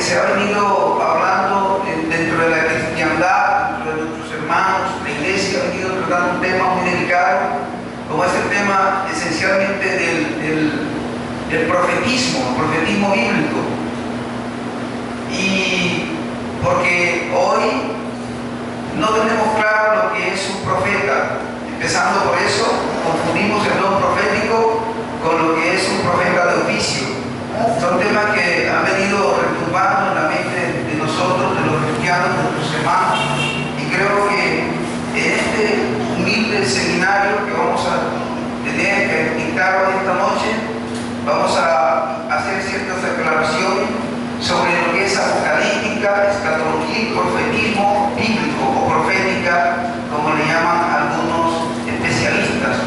se ha venido hablando dentro de la cristiandad, dentro de nuestros hermanos, la iglesia ha venido tratando un tema muy delicado, como es el tema esencialmente del profetismo, el profetismo bíblico. Y porque hoy no tenemos claro lo que es un profeta. Empezando por eso, confundimos el don profético con lo que es un profeta de oficio. Son temas que han venido retumbando en la mente de nosotros, de los cristianos, de nuestros hermanos. Y creo que en este humilde seminario que vamos a tener que dictar hoy esta noche, vamos a hacer ciertas aclaraciones sobre lo que es apocalíptica, escatología y profetismo bíblico o profética, como le llaman algunos especialistas.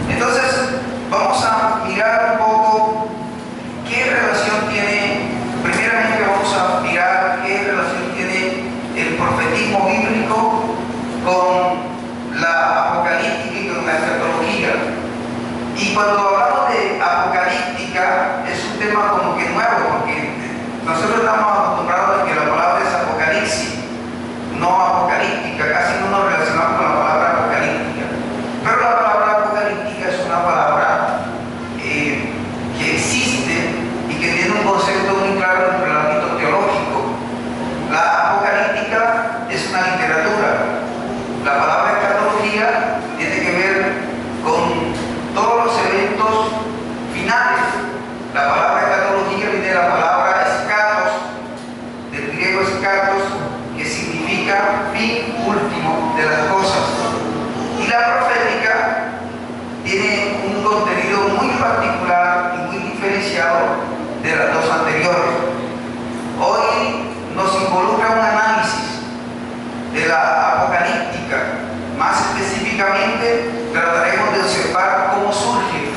Entonces, vamos a mirar un poco qué relación tiene, primeramente vamos a mirar qué relación tiene el profetismo bíblico con la apocalíptica y con la escatología. Y cuando hablamos de apocalíptica, es un tema como que nuevo, porque nosotros estamos acostumbrados a que la palabra es apocalipsis, no apocalíptica, casi no nos relacionamos con la palabra apocalíptica. Pero la palabra apocalíptica es una palabra que existe y que tiene un concepto muy claro dentro del ámbito teológico. La apocalíptica es una literatura. La palabra escatología tiene que ver con todos los eventos finales. La palabra escatología viene de la palabra escatos, del griego escatos, que significa fin último de las cosas. Y la profética tiene un contenido muy particular y muy diferenciado de las dos anteriores. Hoy nos involucra un análisis de la apocalíptica. Más específicamente, trataremos de observar cómo surge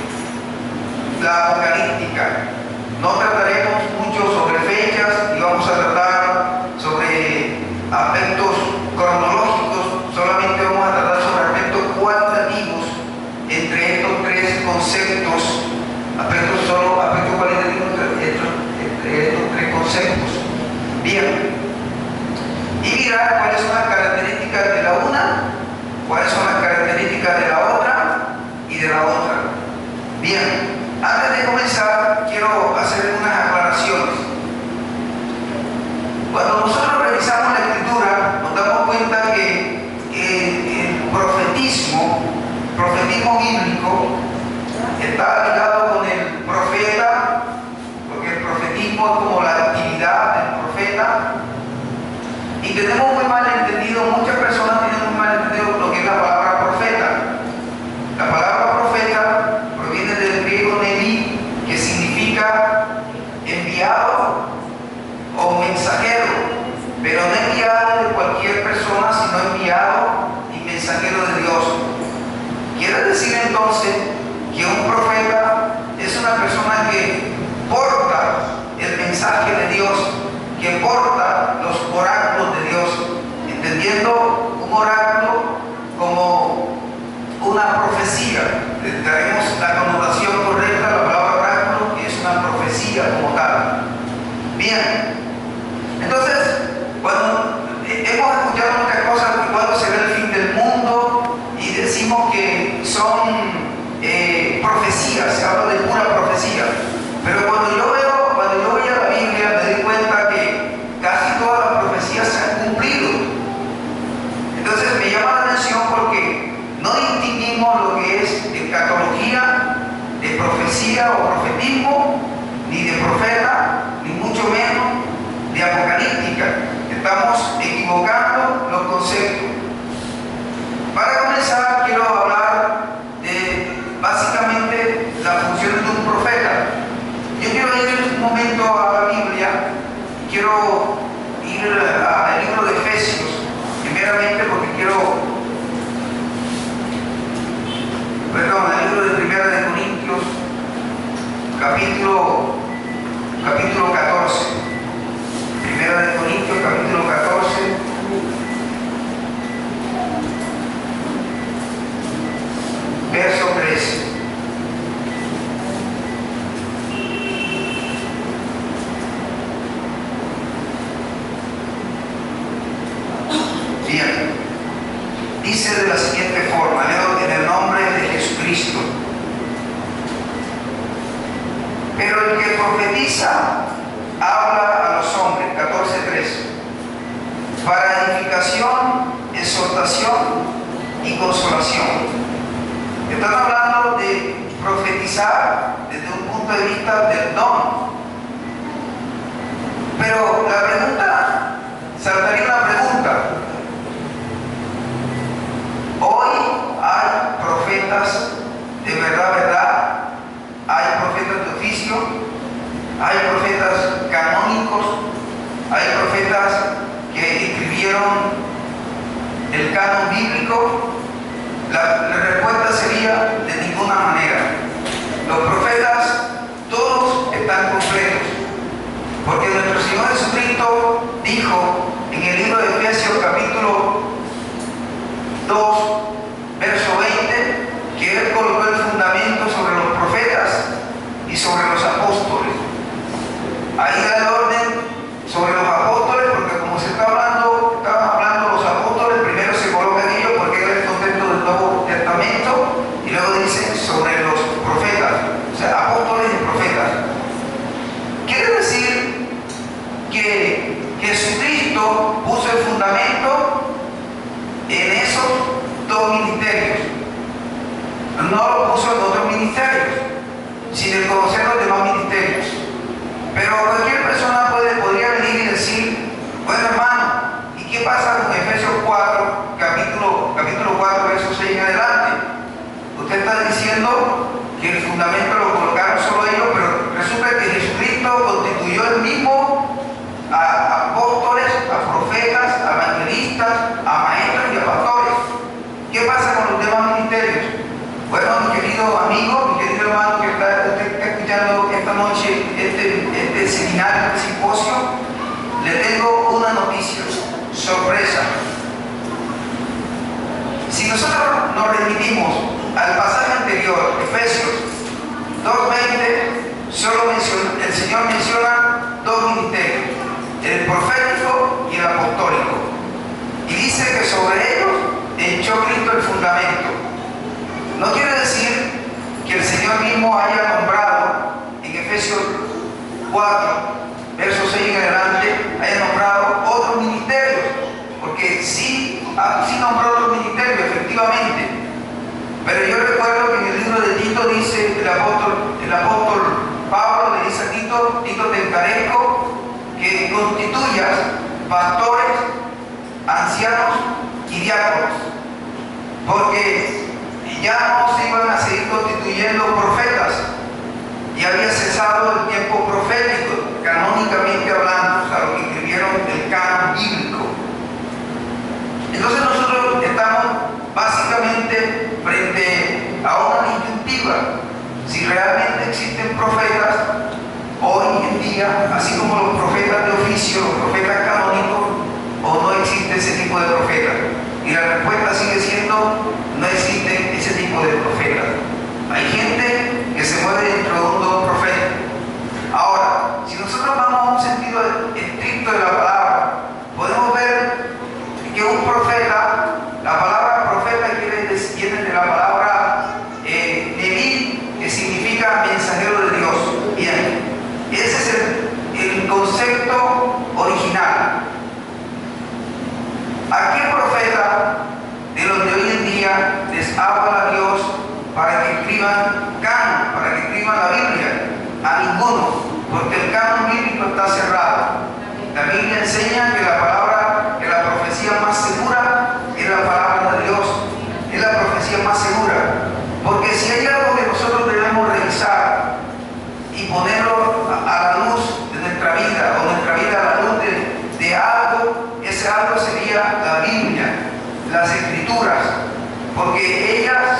la apocalíptica. No trataremos mucho sobre fechas y vamos a tratar sobre aspectos cronológicos, solamente vamos a tratar sobre aspectos cualitativos entre estos tres conceptos, aspectos cualitativos entre estos tres conceptos. Bien, y mirar cuáles son las características de la una, cuáles son las características de la otra y de la otra. Bien, antes de comenzar quiero hacer unas aclaraciones. Cuando nosotros revisamos la escritura nos damos cuenta que el profetismo bíblico está ligado con el profeta, porque el profetismo es como la actividad del profeta. Y tenemos muy mal entendido, muchas personas tienen muy mal entendido lo que es la palabra profeta. La palabra profeta proviene del griego nevi, que significa enviado o mensajero, pero no enviado de cualquier persona, sino enviado y mensajero de Dios. Quiere decir entonces que un profeta es una persona que porta el mensaje de Dios, que porta los oráculos de Dios, entendiendo un oráculo como una profecía. Traemos la connotación correcta de la palabra oráculo, que es una profecía como tal. Bien, entonces, cuando hemos escuchado muchas cosas de cuándo será el fin del mundo y decimos que son profecías, se habla de pura profecía, pero cuando yo voy a la Biblia me doy cuenta que casi todas las profecías se han cumplido. Entonces me llama la atención porque no distinguimos lo que es escatología, de profecía o profetismo, ni de profeta, ni mucho menos de apocalíptica. Estamos equivocando los conceptos. Para comenzar, quiero hablar de básicamente las funciones de un profeta. Yo quiero ir un momento a la Biblia, quiero ir al libro de Efesios, primeramente porque al libro de Primera de Corintios, capítulo 14. Primera de Corintios, capítulo 14. Verso 13. profetizar desde un punto de vista del don. Pero la pregunta, saltaría una pregunta. Hoy hay profetas de verdad, hay profetas de oficio, hay profetas canónicos, hay profetas que escribieron el canon bíblico. La respuesta sería de ninguna manera. Los profetas todos están completos, porque nuestro Señor Jesucristo dijo en el libro de Efesios capítulo 2 verso 20 que Él colocó el fundamento sobre los profetas y sobre los apóstoles. Ahí da el orden sobre los apóstoles, porque como se estaban hablando los apóstoles, primero se colocan ellos porque es el contexto del Nuevo Testamento, y luego dicen sobre los profetas, o sea, apóstoles y profetas. Quiere decir que Jesucristo puso el fundamento en esos dos ministerios. No lo puso en otros ministerios, sin conocer los demás ministerios. Pero cualquier persona podría venir y decir, bueno hermano, ¿y qué pasa con Efesios 4, capítulo 4, verso 6 en adelante? Usted está diciendo que el fundamento lo colocaron solo ellos, pero resulta que Jesucristo constituyó el mismo a apóstoles, a profetas, a evangelistas, a maestros y a pastores. ¿Qué pasa con los demás ministerios? Bueno, mi querido amigo, mi querido hermano que usted está escuchando esta noche este seminario, este simposio, le tengo una noticia, sorpresa. Si nosotros nos remitimos al pasaje anterior, Efesios 2:20, el Señor menciona dos ministerios, el profético y el apostólico, y dice que sobre ellos echó Cristo el fundamento. No quiere decir que el Señor mismo haya nombrado en Efesios 4, verso 6 en adelante, haya nombrado otros ministerios, porque sí nombró otros ministerios, efectivamente. Pero yo recuerdo que en el libro de Tito dice, el apóstol Pablo le dice a Tito, te encarezco que constituyas pastores, ancianos y diáconos, porque ya no se iban a seguir constituyendo profetas, ya había cesado el tiempo profético, canónicamente hablando, o sea, lo que escribieron el canon bíblico. Entonces nosotros estamos básicamente frente a una disyuntiva: si realmente existen profetas hoy en día, así como los profetas de oficio, los profetas canónicos, o no existe ese tipo de profetas. Y la respuesta sigue siendo: no existen ese tipo de profetas. Hay gente que se mueve dentro de un don profético. Ahora, si nosotros vamos a un sentido estricto de la palabra, podemos ver que un profeta, la palabra profeta viene de la palabra Neví, que significa mensajero de Dios. Bien, ese es el concepto original. ¿A qué profeta de los de hoy en día les habla Dios para que escriban canon, para que escriban la Biblia? A ninguno, porque el canon bíblico está cerrado. La Biblia enseña que la profecía más segura es la palabra de Dios, es la profecía más segura. Porque si hay algo que nosotros debemos revisar y ponerlo a la luz de nuestra vida, o nuestra vida a la luz de algo, ese algo sería la Biblia, las Escrituras, porque en ellas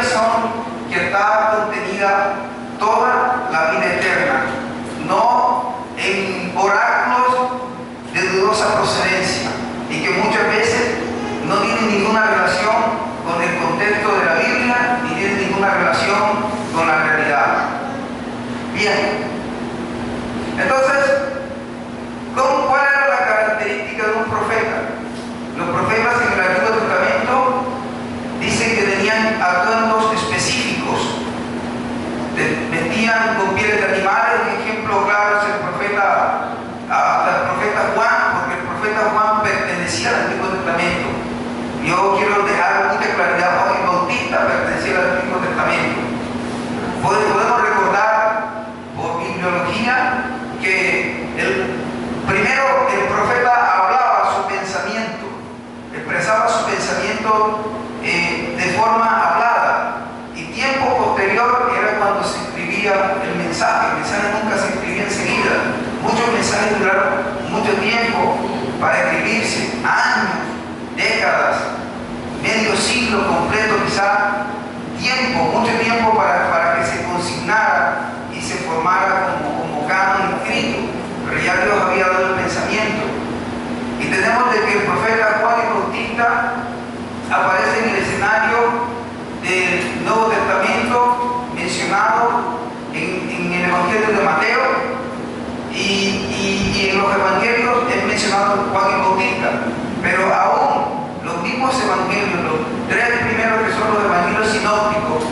son que está contenida toda la vida eterna, no en oráculos de dudosa procedencia y que muchas veces no tienen ninguna relación con el contexto de la Biblia ni tienen ninguna relación con la realidad. Bien, entonces, ¿cuál era la característica de un profeta? Los profetas en el Antiguo Testamento dicen que tenían atuendos específicos, vestían con pieles de animales. Un ejemplo claro es el profeta Juan, porque el profeta Juan pertenecía al Antiguo Testamento. Yo quiero dejar mucha claridad: Juan el Bautista pertenecía al Antiguo Testamento. Por para escribirse, años, décadas, medio siglo completo quizá, tiempo, mucho tiempo para que se consignara y se formara como canon escrito, pero ya Dios había dado el pensamiento. Y tenemos de que el profeta Juan el Bautista aparece en el escenario del Nuevo Testamento mencionado en el Evangelio de Mateo y en los Evangelios es mencionado Juan el Bautista, pero aún los mismos Evangelios, los tres primeros que son los Evangelios sinópticos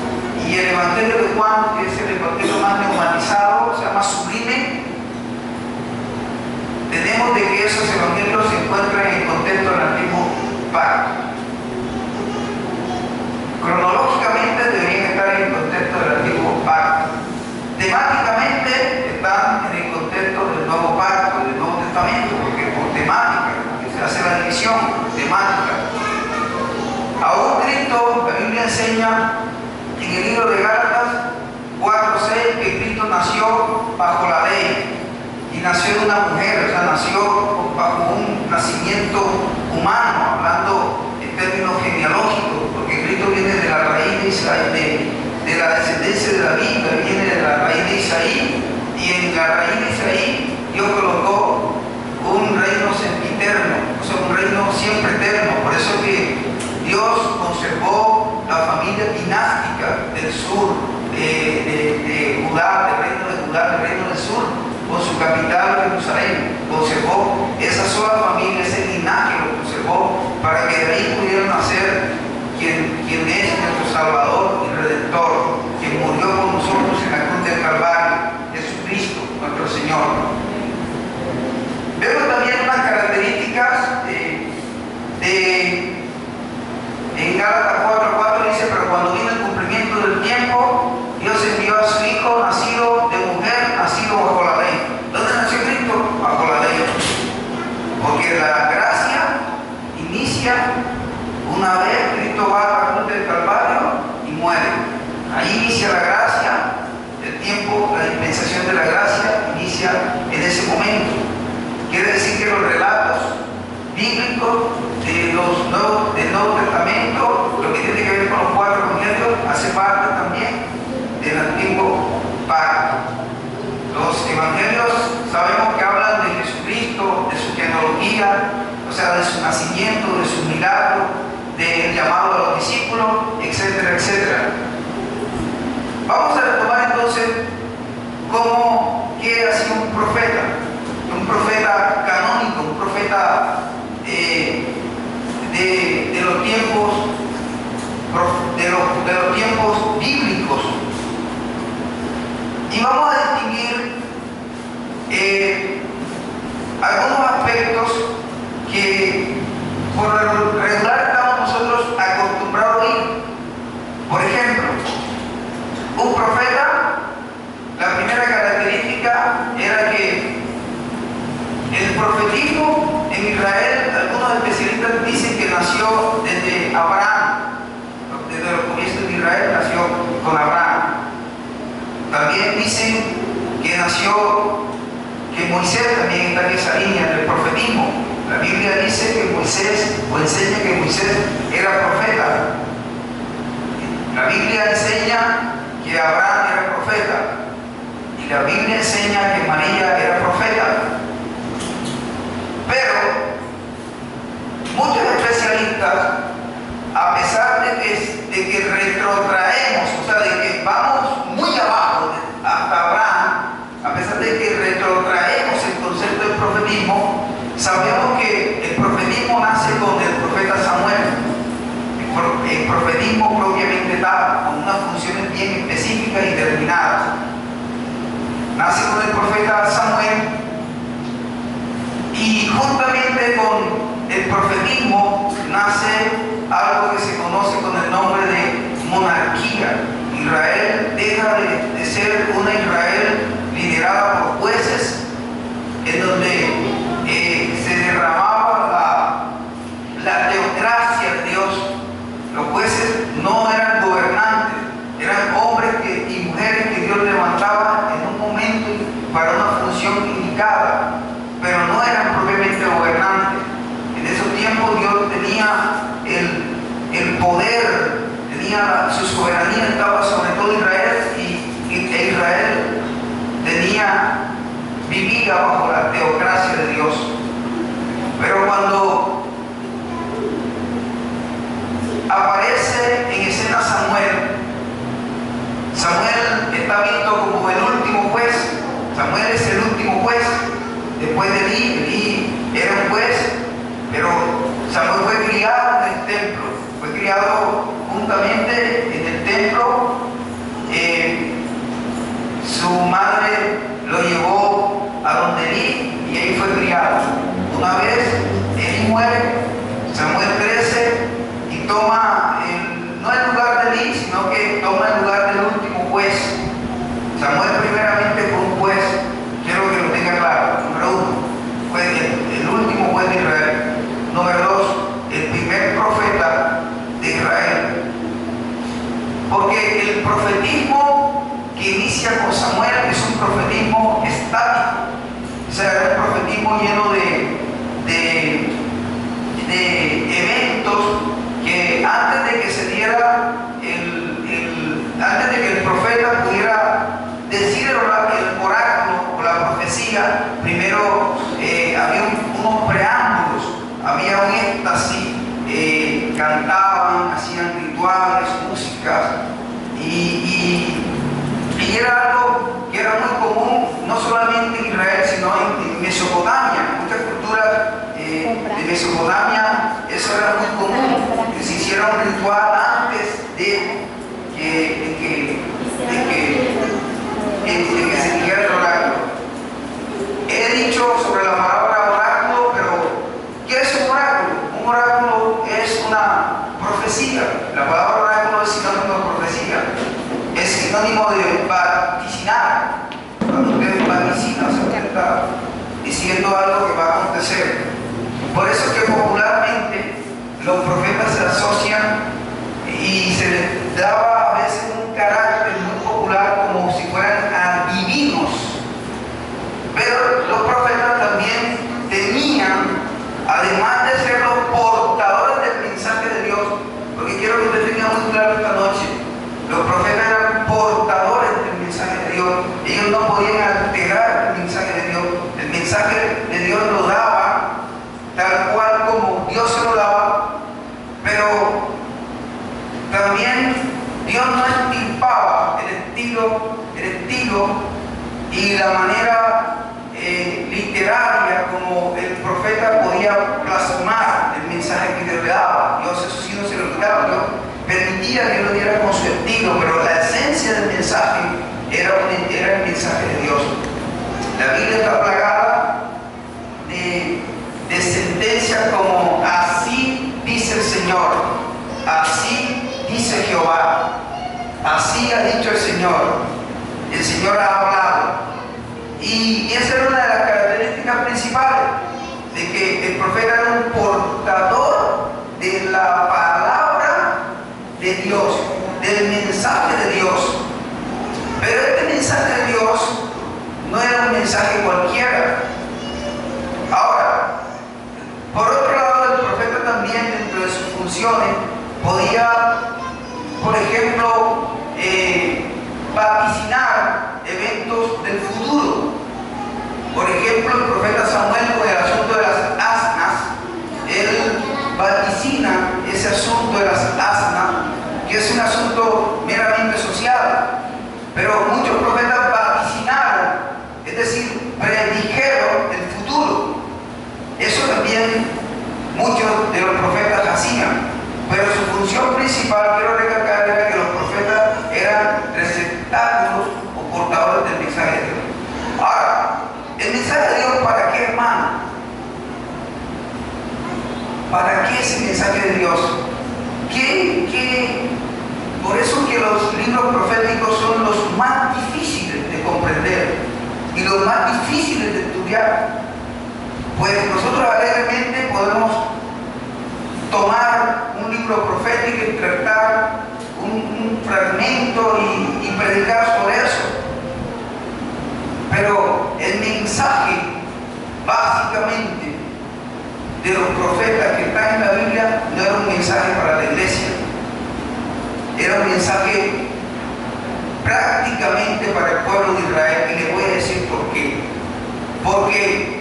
y el Evangelio de Juan, que es el Evangelio más neumatizado, o sea, más sublime, tenemos de que esos Evangelios se encuentran en el contexto del Antiguo Pacto. Cronológicamente deberían estar en el contexto del Antiguo Pacto. Temáticamente están en el contexto del Nuevo Pacto, del Nuevo Testamento, porque por temática, que se hace la división temática. Aún Cristo, la Biblia enseña en el libro de Gálatas 4:6 que Cristo nació bajo la ley y nació de una mujer, o sea, nació bajo un nacimiento humano, hablando en términos genealógicos, porque Cristo viene de la raíz de Israel, de la descendencia de David, viene de la raíz de Isaí, y en la raíz de Isaí Dios colocó un reino sempiterno, o sea, un reino siempre eterno. Por eso que Dios conservó la familia dinástica del sur, de Judá, del reino de Judá, del reino del sur, con su capital Jerusalén. Conservó esa sola familia, ese linaje lo conservó para que de ahí pudieran nacer quien es nuestro Salvador y Redentor, quien murió por nosotros en la cruz del Calvario, Jesucristo, nuestro Señor. Vemos también unas características en Gálatas 4:4 dice, pero cuando vino el cumplimiento del tiempo, Dios envió a su Hijo, nacido de mujer, nacido bajo la ley. ¿Dónde nació Cristo? Bajo la ley. Porque la gracia inicia una vez Cristo va a la cruz del Calvario y muere. Ahí inicia la gracia, el tiempo, la dispensación de la gracia inicia en ese momento. Quiere decir que los relatos bíblicos del Nuevo Testamento, lo que tiene que ver con los cuatro evangelios, hace parte también del Antiguo Pacto. Los evangelios sabemos que hablan de Jesucristo, de su genealogía, o sea, de su nacimiento, de su milagro, del llamado a los discípulos, etcétera, etcétera. Vamos a retomar entonces qué ha sido un profeta canónico, un profeta de los tiempos bíblicos. Y vamos a distinguir algunos aspectos que por lo regular estamos nosotros acostumbrados a oír. Por ejemplo, un profeta, la primera característica era que el profetismo en Israel, algunos especialistas dicen que nació desde Abraham, desde los comienzos de Israel nació con Abraham. También dicen que Moisés también está en esa línea del profetismo. La Biblia dice que Moisés, o enseña que Moisés era profeta. La Biblia enseña que Abraham era profeta. Y la Biblia enseña que María era profeta. Pero muchos especialistas, a pesar de que retrotraemos, o sea, de que vamos muy abajo hasta Abraham, a pesar de que retrotraemos el concepto del profetismo, sabemos que el profetismo nace con el profeta Samuel. El profetismo propiamente tal, con unas funciones bien específicas y determinadas. Nace con el profeta Samuel y juntamente con el profetismo nace algo que se conoce con el nombre de monarquía. Israel deja de ser una Israel liderada por jueces, en donde se derramaba la teocracia de Dios. Los jueces no eran gobernantes, eran hombres y mujeres que Dios levantaba en un momento para una función indicada, pero no eran propiamente gobernantes. tiranía estaba sobre todo Israel e Israel vivía bajo la teocracia de Dios. Pero cuando aparece en escena Samuel está visto como el último juez. Samuel es el último juez después de Elí era un juez, pero Samuel fue criado en el templo, fue criado juntamente en el templo. Su madre lo llevó a donde Elí y ahí fue criado. Una vez Elí muere, Samuel crece y toma no el lugar de Elí, sino que toma el lugar del último juez. Samuel primeramente fue un juez, quiero que lo tenga claro. Número uno, fue el último juez de Israel. Número dos, el primer profeta de Israel. Porque el profetismo que inicia con Samuel es un profetismo estático, o sea, es un profetismo lleno de eventos que antes de que se diera antes de que el profeta pudiera decir el oráculo o la profecía, primero había unos preámbulos, había un éxtasis, cantaban, hacían rituales, músicas, y era algo que era muy común, no solamente en Israel, sino en Mesopotamia. En muchas culturas de Mesopotamia eso era muy común, que se hiciera un ritual antes de que se dijera el oráculo. He dicho sobre la palabra oráculo, pero ¿qué es un oráculo? Un oráculo es una profecía. La palabra oráculo es sinónimo de profecía, es sinónimo de vaticinar. Cuando usted vaticina, usted está diciendo algo que va a acontecer. Por eso es que popularmente los profetas se asocian y se les daba a veces un carácter muy popular como si fueran adivinos. Pero los profetas también tenían, además de ser los portadores del mensaje de Dios, porque quiero que usted tenga muy claro esta noche, los profetas eran portadores del mensaje de Dios. Ellos no podían alterar el mensaje de Dios. El mensaje de Dios lo daba tal cual como Dios se lo daba, pero también Dios no estirpaba el estilo y la manera literaria como el profeta podía plasmar el mensaje que Dios le daba. Dios eso sí no se lo quitaba, Dios permitía que lo diera con su estilo, pero la esencia del mensaje era el mensaje de Dios. La Biblia está plagada de sentencias como así dice el Señor, así dice Jehová, así ha dicho el Señor ha hablado. Y esa era una de las características principales, de que el profeta era un portador de la palabra de Dios, del mensaje de Dios. Pero este mensaje de Dios no era un mensaje cualquiera. Ahora, por otro lado, el profeta también, dentro de sus funciones, podía, por ejemplo, vaticinar eventos del futuro. Por ejemplo, el profeta Samuel, con el asunto de las asnas, él vaticina ese asunto de las asnas, que es un asunto meramente social. Pero muchos profetas vaticinaron, es decir, predijeron el futuro. Eso también muchos de los profetas hacían. Pero su función principal, quiero recalcar, era que los profetas eran receptáculos o portadores del mensaje de Dios. Ahora, ¿el mensaje de Dios para qué, hermano? ¿Para qué ese mensaje de Dios? Por eso que los libros proféticos son los más difíciles de comprender y los más difíciles de estudiar. Pues nosotros alegremente podemos tomar un libro profético y tratar un fragmento y predicar sobre eso. Pero el mensaje básicamente de los profetas que están en la Biblia no era un mensaje para la iglesia. era un mensaje prácticamente para el pueblo de Israel, y les voy a decir por qué. Porque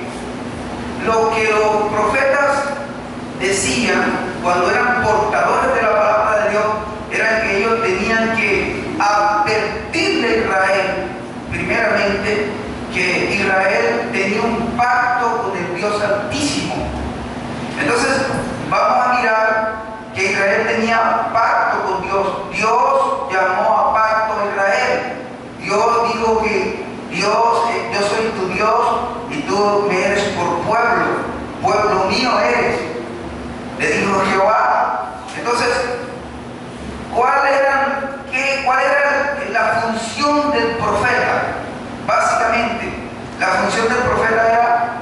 lo que los profetas decían cuando eran portadores de la palabra de Dios era que ellos tenían que advertirle a Israel, primeramente, que Israel tenía un pacto con el Dios Altísimo. Entonces vamos a mirar que Israel tenía pacto con Dios. Dios llamó a pacto a Israel. Dios dijo que yo soy tu Dios y tú me eres por pueblo mío eres, le dijo Jehová. Entonces, ¿cuál era la función del profeta? Básicamente, la función del profeta era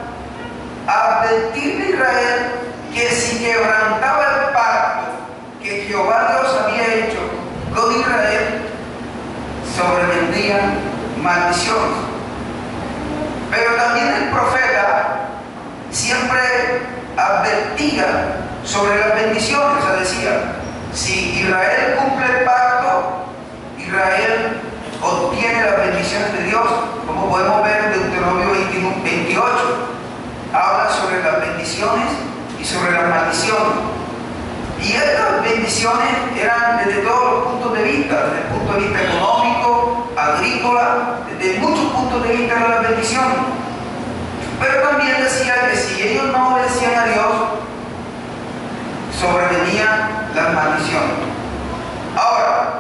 advertirle a Israel que si quebrantaba el pacto que Jehová Dios había hecho con Israel, sobrevendrían maldiciones. Pero también el profeta siempre advertía sobre las bendiciones. O sea, decía, si Israel cumple el pacto, Israel obtiene las bendiciones de Dios, como podemos ver en Deuteronomio 28. Habla sobre las bendiciones y sobre las maldiciones. Y estas bendiciones eran desde todos los puntos de vista, desde el punto de vista económico, agrícola, desde muchos puntos de vista eran las bendiciones. Pero también decía que si ellos no obedecían a Dios, sobrevenían las maldiciones. Ahora,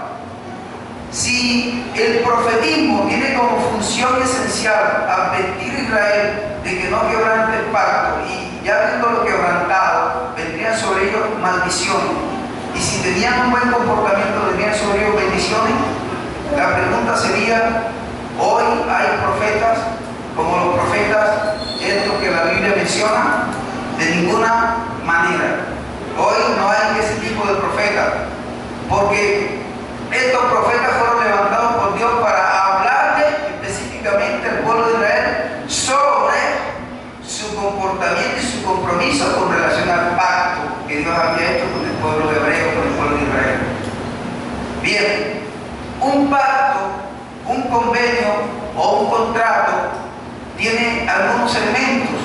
si el profetismo tiene como función esencial advertir a Israel de que no quebrante el pacto, y ya viéndolo quebrantado, vendrían sobre ellos maldiciones, y si tenían un buen comportamiento, vendrían sobre ellos bendiciones, la pregunta sería, hoy hay profetas como los profetas estos que la Biblia menciona. De ninguna manera. Hoy no hay ese tipo de profetas, porque estos profetas fueron levantados por Dios para hablarle específicamente al pueblo de Israel sobre su comportamiento y su compromiso con relación al pacto que Dios había hecho con el pueblo hebreo, con el pueblo de Israel. Bien, un pacto, un convenio o un contrato tiene algunos elementos.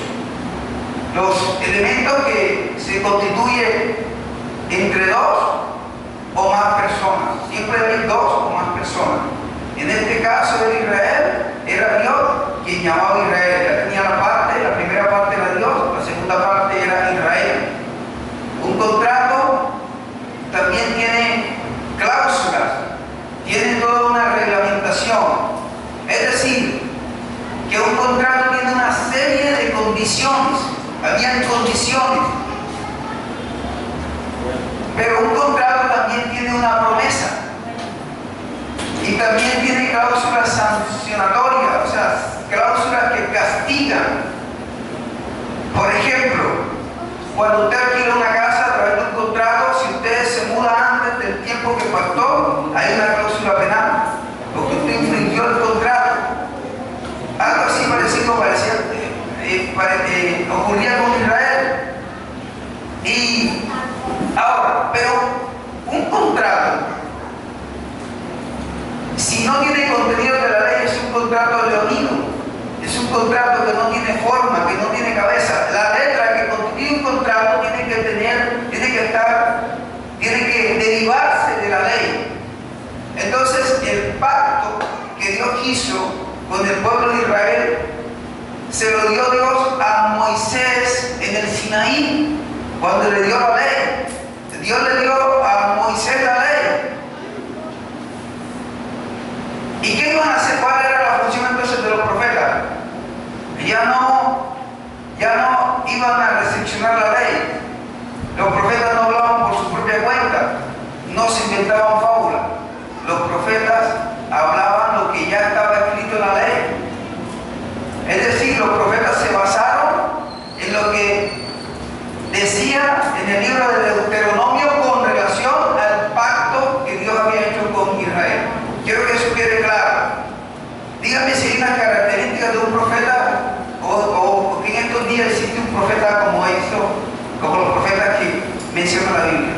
Los elementos que se constituyen entre dos o más personas. Siempre hay dos o más personas. En este caso de Israel, era Dios quien llamaba a Israel. Ya tenía la primera parte era Dios, la segunda parte era Israel. Un contrato también tiene cláusulas, tiene toda una reglamentación. Es decir, que un contrato tiene una serie de condiciones. Habían condiciones. Pero un contrato también tiene una promesa. Y también tiene cláusulas sancionatorias, o sea, cláusulas que castigan. Por ejemplo, cuando usted adquiere una casa a través de un contrato, si usted se muda antes del tiempo que pactó, hay una cláusula penal, porque usted infringió el contrato. Algo así parecido ocurría con Israel. Y ahora, pero un contrato, si no tiene contenido de la ley, es un contrato leonino, es un contrato que no tiene forma, que no tiene cabeza. La letra que constituye un contrato tiene que derivarse de la ley. Entonces, el pacto que Dios hizo con el pueblo de Israel se lo dio Dios a Moisés en el Sinaí, cuando le dio la ley. Dios le dio a Moisés la ley. ¿Y qué iban a hacer? ¿Cuál era la función entonces de los profetas? Ya no iban a recepcionar la ley. Los profetas no hablaban por su propia cuenta, no se inventaban fábulas. Los profetas hablaban lo que ya estaba escrito en la ley. Es decir, los profetas se basaron en lo que decía en el libro de Deuteronomio con relación al pacto que Dios había hecho con Israel. Quiero que eso quede claro. Dígame si hay unas características de un profeta o que en estos días existe un profeta como los profetas que menciona la Biblia.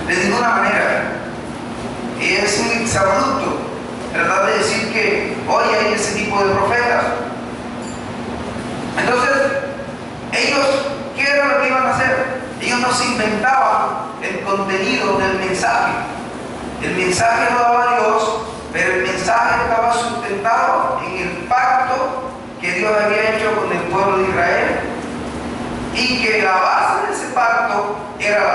De ninguna manera. exabrupto tratar de decir que hoy hay ese tipo de profetas. Entonces, ellos, ¿qué era lo que iban a hacer? Ellos no se inventaban el contenido del mensaje. El mensaje lo daba Dios, pero el mensaje estaba sustentado en el pacto que Dios había hecho con el pueblo de Israel, y que la base de ese pacto era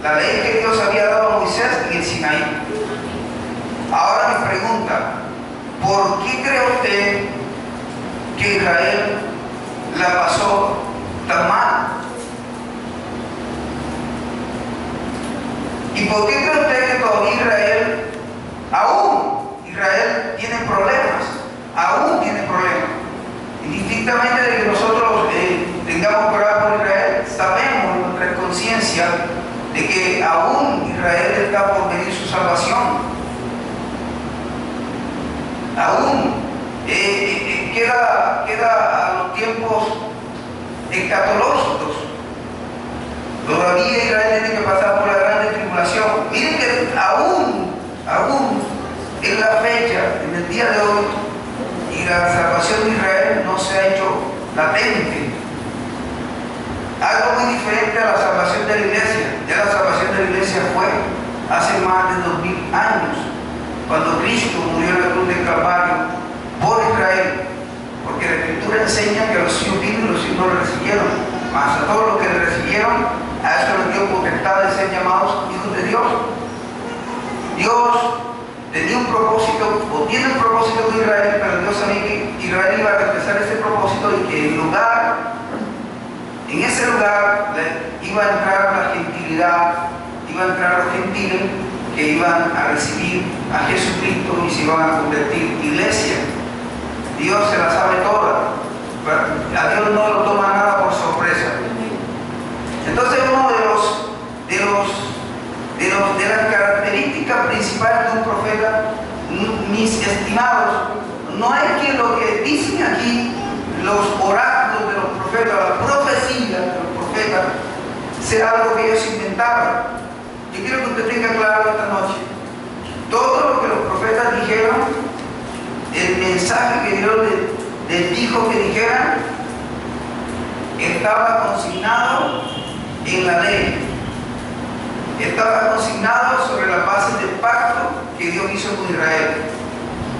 la ley que Dios había dado a Moisés en el Sinaí. Ahora me pregunta, ¿por qué cree usted que Israel la pasó tan mal? ¿Y por qué cree usted que todavía Israel tiene problemas? Aún tiene problemas. Indistintamente de que nosotros tengamos que orar por Israel, sabemos en nuestra conciencia de que aún Israel está por venir su salvación. Aún queda a los tiempos escatológicos. Todavía Israel tiene que pasar por la gran tribulación. Miren que aún en la fecha, en el día de hoy, y la salvación de Israel no se ha hecho latente. Algo muy diferente a la salvación de la iglesia. Ya la salvación de la iglesia fue hace más de 2000 años, cuando Cristo murió en la cruz del Calvario por Israel, porque la Escritura enseña que a los suyos vino y los suyos no lo recibieron, mas a todos los que le recibieron, a eso les dio potestad de ser llamados hijos de Dios. Dios tenía un propósito, o tiene un propósito con Israel, pero Dios sabía que Israel iba a realizar ese propósito, y que en ese lugar iba a entrar la gentilidad, iba a entrar los gentiles que iban a recibir a Jesucristo y se iban a convertir. Iglesia, Dios se la sabe toda. A Dios no lo toma nada por sorpresa. Entonces, uno de las características principales de un profeta, mis estimados, no es que lo que dicen aquí los oráculos de los profetas, la profecía de los profetas, sea algo que ellos inventaron. Yo quiero que usted tenga claro esta noche, todo lo que los profetas dijeron, el mensaje que Dios les dijo que dijeran, estaba consignado en la ley, estaba consignado sobre la base del pacto que Dios hizo con Israel.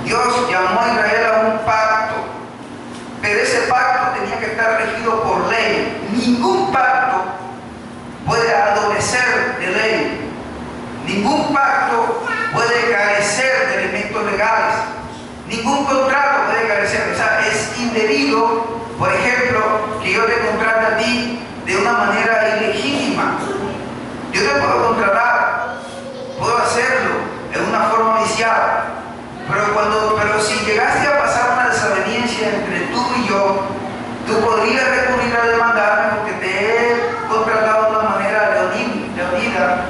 Dios llamó a Israel a un pacto, pero ese pacto tenía que estar regido por ley. Ningún pacto puede adolecer de ley. Ningún pacto puede carecer de elementos legales. Ningún contrato puede carecer. O sea, es indebido, por ejemplo, que yo te contrate a ti de una manera ilegítima. Yo te puedo contratar, puedo hacerlo en una forma viciada, pero si llegaste a pasar una desaveniencia entre tú y yo, tú podrías recurrir a demandarme porque te he contratado de una manera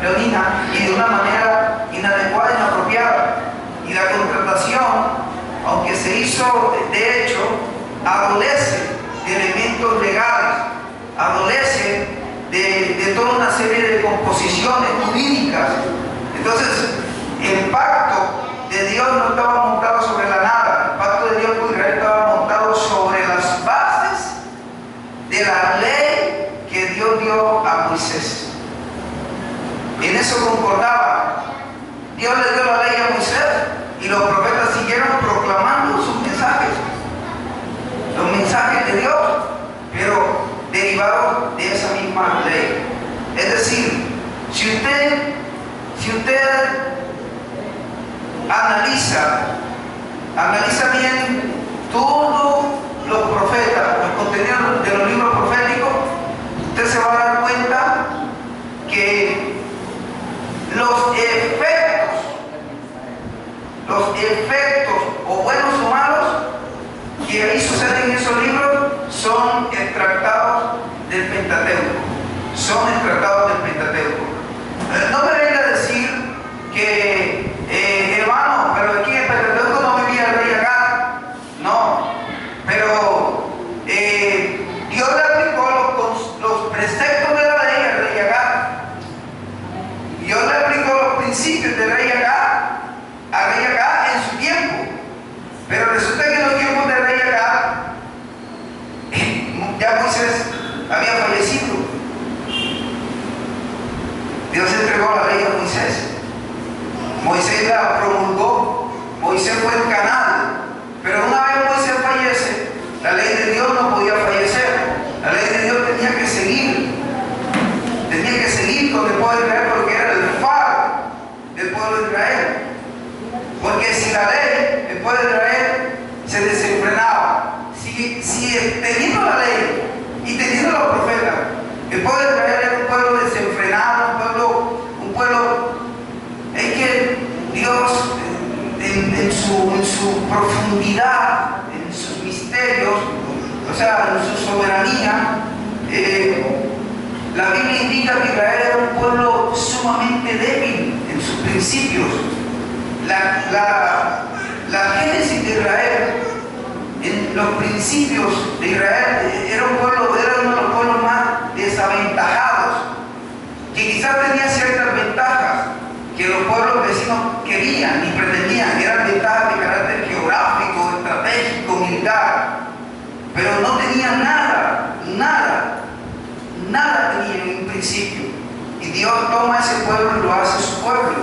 leonina y de una manera inadecuada e inapropiada. Y la contratación, aunque se hizo de hecho, adolece de elementos legales, adolece de toda una serie de composiciones jurídicas. Entonces, el pacto de Dios no estaba montado sobre la nada. El pacto de Dios con Israel estaba montado sobre las bases de la ley que Dios dio a Moisés. En eso concordaba. Dios le dio la ley a Moisés y los profetas siguieron proclamando sus mensajes, los mensajes de Dios, pero derivados de esa misma ley. Es decir, si usted analiza bien todos los profetas, los contenidos de los libros proféticos, usted se va a dar cuenta que los efectos, o buenos o malos, que ahí suceden en esos libros, son extractados del Pentateuco. No me venga a decir que, hermano, pero aquí en el Pentateuco no vivía el rey Agag. No, pero Dios le aplicó los preceptos de la ley al rey Agag. Dios le aplicó los principios del rey Agag a Moisés la promulgó, Moisés fue el canal, pero una vez Moisés fallece, la ley de Dios no podía fallecer, la ley de Dios tenía que seguir con el pueblo de Israel, porque era el faro del pueblo de Israel. Porque si la ley, el pueblo de Israel se desenfrenaba, si teniendo la ley y teniendo los profetas, el pueblo de Israel era un pueblo desenfrenado, un pueblo, es que Dios en su profundidad, en sus misterios, o sea, en su soberanía, la Biblia indica que Israel era un pueblo sumamente débil en sus principios. La génesis de Israel, en los principios de Israel, era uno de los pueblos más desaventajados, que quizás tenía ciertas ventajas que los pueblos vecinos querían y pretendían. Eran ventajas de carácter geográfico, estratégico, militar, pero no tenían nada tenía en un principio. Y Dios toma ese pueblo y lo hace su pueblo.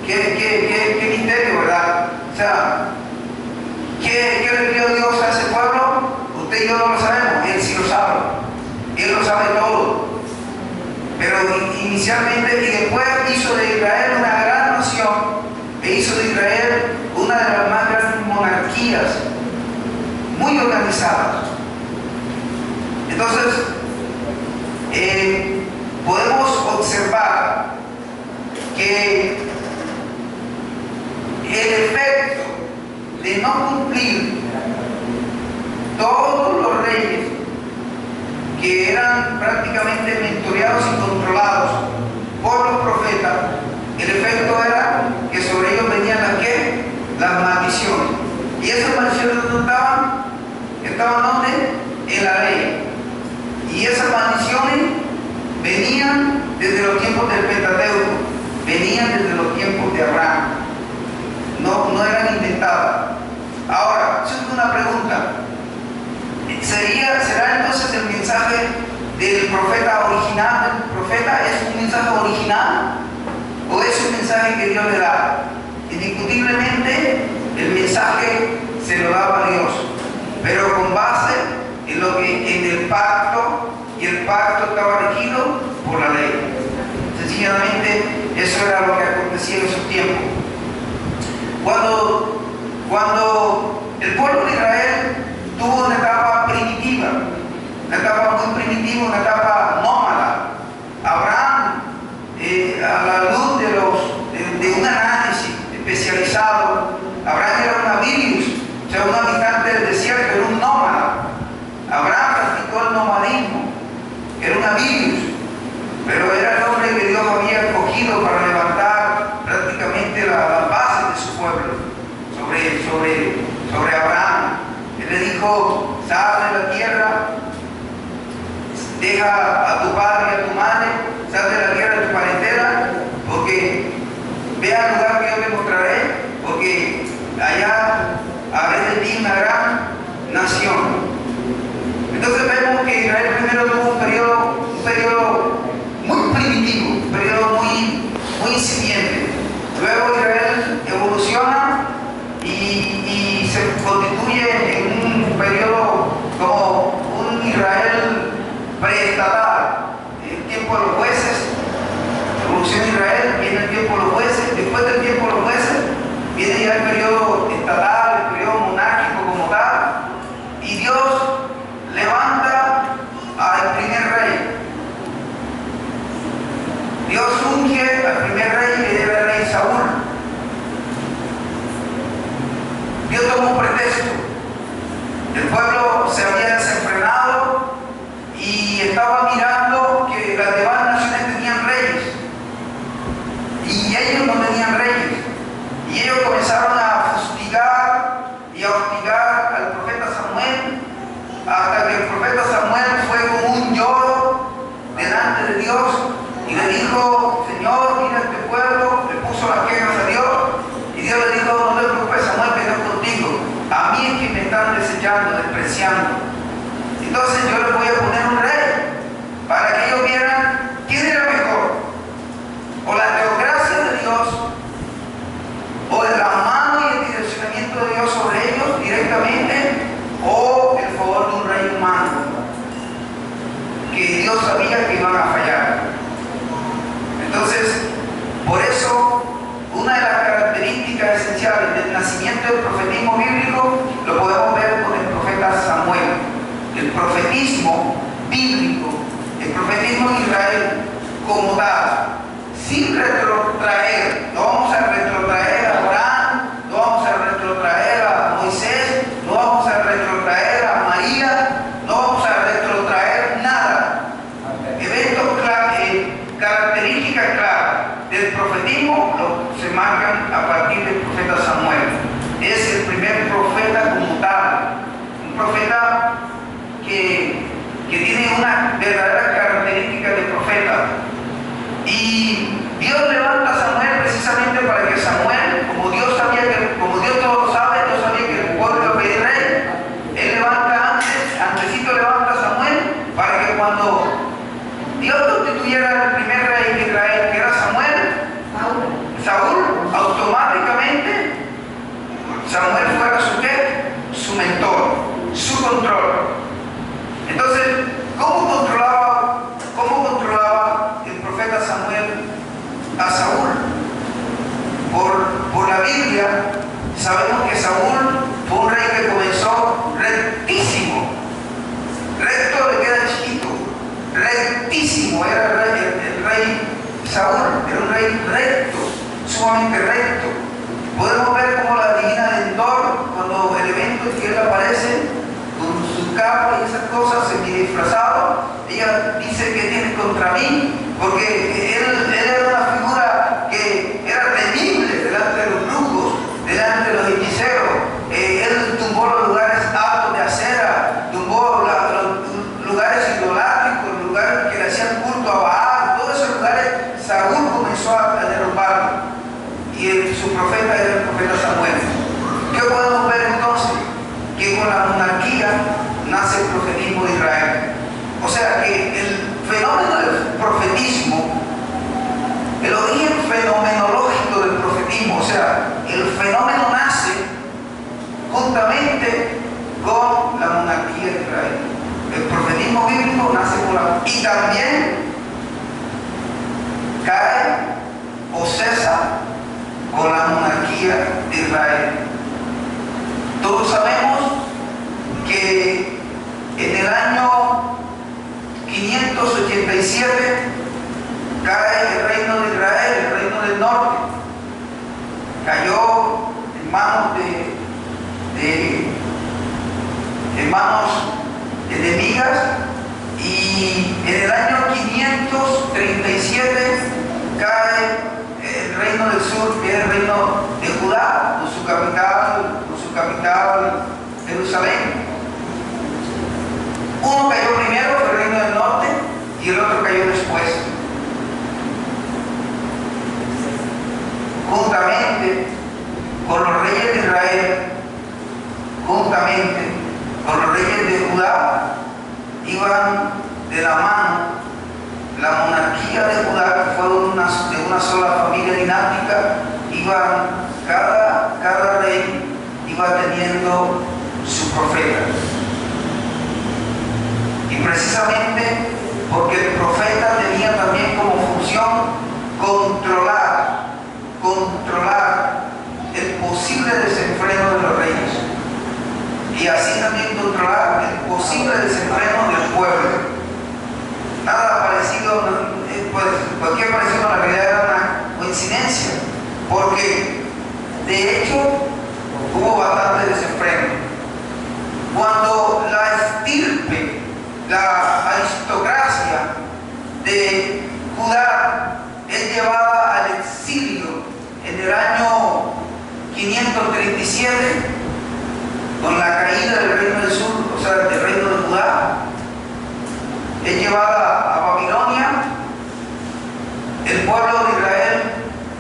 Qué misterio, ¿verdad? O sea, ¿qué le dio Dios a ese pueblo? Usted y yo no lo sabemos, Él sí lo sabe. Él lo sabe todo. Pero inicialmente, y después hizo de Israel una gran nación, e hizo de Israel una de las más grandes monarquías, muy organizadas. Entonces, podemos observar que el efecto de no cumplir todos los reyes que eran prácticamente mentoreados y controlados por los profetas, el efecto era que sobre ellos venían las maldiciones. Y esas maldiciones no estaban ¿dónde? En la ley. Y esas maldiciones venían desde los tiempos del Pentateuco, venían desde los tiempos de Abraham, no eran inventadas. Ahora, surge una pregunta: ¿será entonces el mensaje del profeta original? ¿El profeta es un mensaje original o es un mensaje que Dios le da? Indiscutiblemente el mensaje se lo daba a Dios, pero con base en el pacto, y el pacto estaba regido por la ley. Sencillamente eso era lo que acontecía en esos tiempos. Cuando el pueblo de Israel tuvo una etapa primitiva, una etapa muy primitiva, una etapa nómada, Abraham, a la luz de un análisis especializado, Abraham era un avilius, o sea, un habitante del desierto, era un nómada. Abraham practicó el nomadismo, era un avilius, pero era el hombre que Dios había escogido para levantar prácticamente la base de su pueblo sobre Abraham. Él le dijo: sal de la tierra, deja a tu padre y a tu madre, sal de la tierra de tu parentela, porque ve al lugar que yo te mostraré, porque allá haré de ti una gran nación. Entonces vemos que Israel primero tuvo un periodo muy primitivo, un periodo muy incipiente. Luego Israel evoluciona y se constituye en un periodo como un Israel preestatal. En el tiempo de los jueces, evoluciona Israel, viene el tiempo de los jueces, después del tiempo de los jueces viene ya el periodo estatal, el periodo monárquico como tal, y Dios levanta al primer rey. Dios unge al primer rey, que era el rey Saúl. Dios tomó un pretexto. El pueblo se había desenfrenado y estaba mirando que las demás naciones tenían reyes y ellos no tenían reyes. Y ellos comenzaron a fustigar y a hostigar al profeta Samuel, hasta que el profeta Samuel fue como un lloro delante de Dios y le dijo: Señor, mira este pueblo, le puso las quejas a Dios, y Dios le dijo: no te preocupes, Samuel, que Dios contigo, a mí es que me están desechando, despreciando. Entonces yo les voy a poner un rey para que ellos vieran quién era mejor, o la teocracia de Dios Dios sabía que iban a fallar. Entonces, por eso, una de las características esenciales del nacimiento del profetismo bíblico lo podemos ver con el profeta Samuel. El profetismo bíblico, el profetismo de Israel como tal, sin retrotraer, no vamos a retrotraer a Abraham, no vamos a retrotraer a Moisés, no vamos a retrotraer a María, no vamos a retrotraer nada. Eventos características claras del profetismo se marcan a partir del profeta Samuel. Es el primer profeta como tal, un profeta que tiene una verdadera característica de profeta. Y Dios levanta a Samuel precisamente para que Samuel, como Dios todo lo sabe, Dios sabía que el pueblo iba a pedir rey. Él levanta antesito levanta a Samuel para que cuando Dios constituyera el primer rey de Israel, que era Saúl, automáticamente Samuel fuera su mentor, su control. Entonces, ¿cómo controlaba el profeta Samuel a Saúl? Por la Biblia sabemos que Saúl fue un rey que comenzó rectísimo. Recto le queda chiquito. Rectísimo era el rey Saúl, era un rey recto, sumamente recto. Podemos ver cómo la divina de Endor, cuando el evento en que él aparece con su capa y esas cosas, disfrazado, ella dice que tiene contra mí, porque él era una figura que era temible delante de los brujos, delante de los hechiceros. Él tumbó los lugares altos de acera, tumbó los lugares idolátricos, los lugares que le hacían culto a Baal, todos esos lugares Saúl comenzó a derrumbarlos. Y su profeta era el profeta Samuel. ¿Qué podemos ver entonces? Que con la monarquía nace el profetismo de Israel. O sea que el fenómeno del profetismo, el origen fenomenológico del profetismo, o sea, el fenómeno nace juntamente con la monarquía de Israel. El profetismo bíblico nace con la... Y también cae o cesa con la monarquía de Israel. Todos sabemos que en el año 587 cae el reino de Israel, el reino del norte. Cayó en manos enemigas, y en el año 537 cae el reino del sur, que es el reino de Judá, con su capital Jerusalén. Uno cayó primero, fue el reino del norte, y el otro cayó después. Juntamente con los reyes de Israel, juntamente con los reyes de Judá, iban de la mano la monarquía de Judá, que fue de una sola familia dinástica. Cada rey iba teniendo su profeta. Y precisamente porque el profeta tenía también como función controlar el posible desenfreno de los reyes, y así también controlar el posible desenfreno del pueblo. Nada parecido, pues cualquier parecido a la realidad era una coincidencia, porque de hecho hubo bastante desenfreno. Cuando la estirpe, la aristocracia de Judá es llevada al exilio en el año 537, con la caída del reino del sur, o sea, del reino de Judá, es llevada a Babilonia. El pueblo de Israel,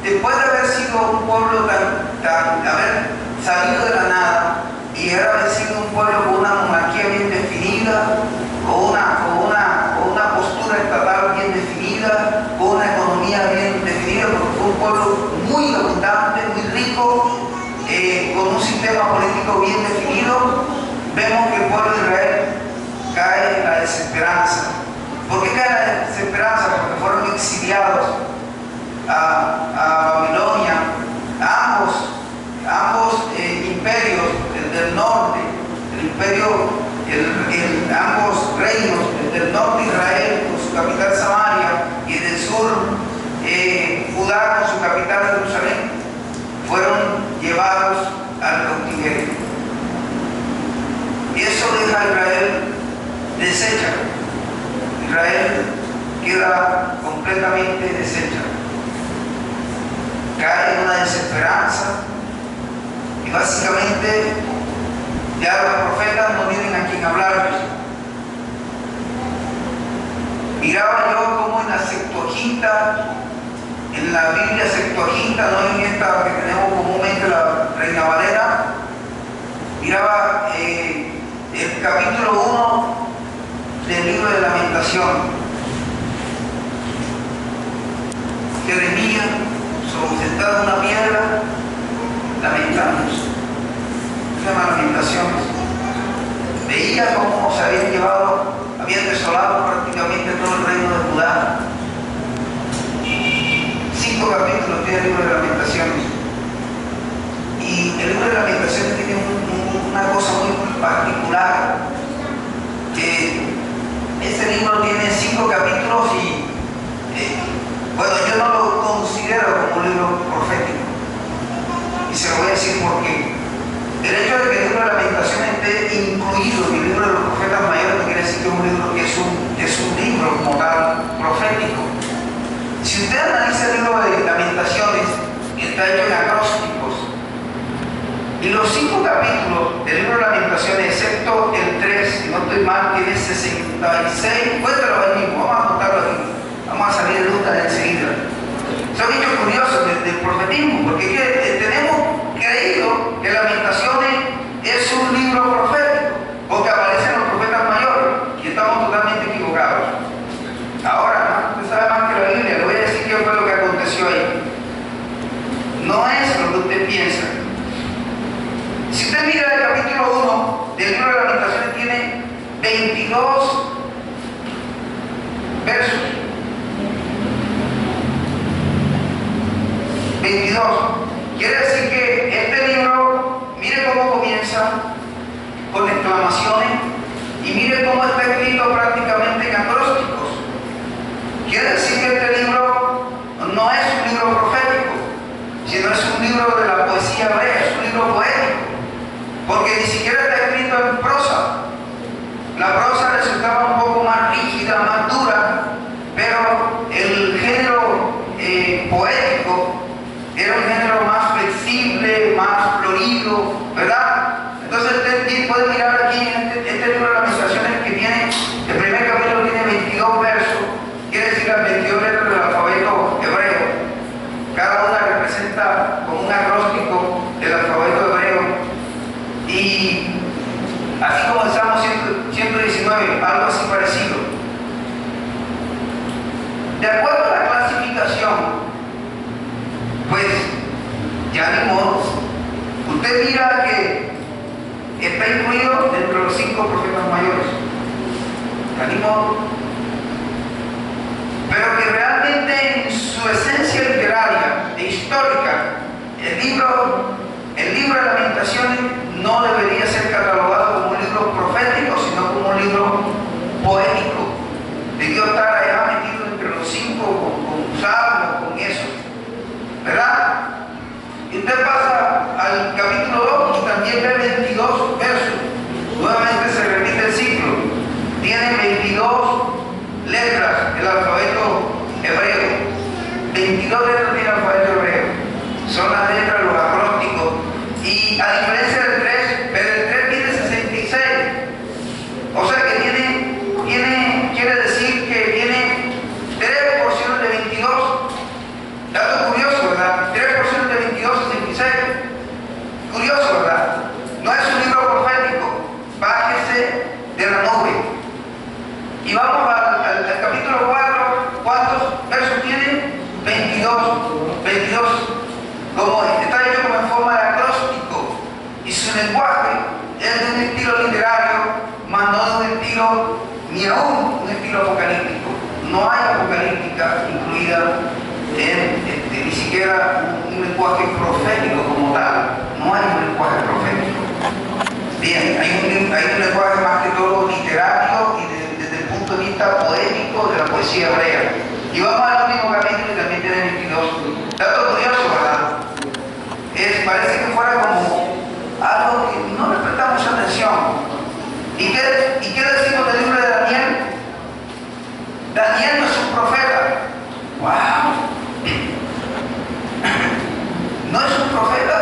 después de haber sido un pueblo haber salido de la nada y haber sido un pueblo con una monarquía bien definida, con una postura estatal bien definida, con una economía bien definida, porque fue un pueblo muy abundante, muy rico, con un sistema político bien definido, vemos que el pueblo de Israel cae en la desesperanza. ¿Por qué cae la desesperanza? Porque fueron exiliados a Babilonia. Ambos imperios, el del norte, el imperio, ambos reinos, el del norte Israel con su capital Samaria y el del sur Judá con su capital Jerusalén, fueron llevados al cautiverio. Y eso deja a Israel deshecha. Israel queda completamente deshecha. Cae en una desesperanza y básicamente ya los profetas no tienen a quien hablarles. Miraba yo como en la Septuaginta, en la Biblia Septuaginta, no en esta que tenemos comúnmente, la Reina Valera, miraba el capítulo 1 del libro de Lamentación. Jeremías, sentado en una piedra, lamentándose. Se llama Lamentaciones. Veía cómo se habían llevado, habían desolado prácticamente todo el reino de Judá. 5 capítulos tiene el libro de Lamentaciones. Y el libro de Lamentaciones tiene una cosa muy particular, que ese libro tiene 5 capítulos y bueno, yo no lo considero como un libro profético. Y se lo voy a decir por qué. El hecho de que el libro de Lamentaciones esté incluido en el libro de los profetas mayores no quiere decir que es un libro que es un libro como tal profético. Si usted analiza el libro de Lamentaciones, está hecho en acrósticos. Y los 5 capítulos del libro de Lamentaciones, excepto el 3, si no estoy mal, tiene 66. Cuéntalo ahí mismo, vamos a contarlo aquí. Vamos a salir de duda enseguida. Son hechos curiosos del profetismo, porque tenemos creído que Lamentaciones es un libro profético, porque aparecen los profetas mayores, y estamos totalmente equivocados. Ahora, usted sabe más que la Biblia, le voy a decir qué fue lo que aconteció ahí. No es lo que usted piensa. Si usted mira el capítulo 1 del libro de Lamentaciones, tiene 22 versos. 22. Quiere decir que este libro, mire cómo comienza con exclamaciones y mire cómo está escrito prácticamente en acrósticos. Quiere decir que este libro no es un libro profético, sino es un libro de la poesía hebrea, es un libro poético, porque ni siquiera está escrito en prosa. La prosa resultaba un poco más rígida, más dura, pero el género poético era un género más flexible, más florido, ¿verdad? Entonces usted puede mirar aquí en este libro de Lamentaciones que tiene, el primer capítulo tiene 22 versos, quiere decir las 22 letras del alfabeto hebreo. Cada una representa como un acróstico del alfabeto hebreo. Y así comenzamos 119, algo así parecido. De acuerdo a la clasificación, pues ya ni modo. Usted mira que está incluido dentro de los 5 profetas mayores. Ya ni modo. Pero que realmente en su esencia literaria e histórica, el libro de Lamentaciones no debería ser catalogado como un libro profético, sino como un libro poético. Debió estar allá metido entre los 5 con salmos, con eso, ¿verdad? Y usted pasa al capítulo 2 y también ve 22 versos. Nuevamente se repite el ciclo. Tiene 22 letras el alfabeto hebreo. 22 letras tiene el alfabeto hebreo. Son las letras, los acrósticos. Y a diferencia del 3, pero el 3 tiene 66. O sea que quiere decir que tiene 3 porciones de 22. Dato curioso, ¿verdad? 3 porciones de 22, 66. Curioso, ¿verdad? No es un libro profético. Bájese de la nube. Y vamos al capítulo 4. ¿Cuántos versos tiene? 22. 22. Como está hecho como en forma de acróstico. Y su lenguaje es de un estilo literario, más no de un estilo, ni aún un estilo apocalíptico. poética incluida ni siquiera un lenguaje profético como tal. No hay un lenguaje profético. Bien, hay un lenguaje más que todo literario y desde el punto de vista poético de la poesía hebrea. Y vamos al último capítulo y también tiene 22. Dato curioso, ¿verdad? Parece que fuera como algo que no le prestamos mucha atención. ¿Y qué decimos del libro de Daniel? Daniel no es un profeta. ¡Wow! ¿No es un profeta?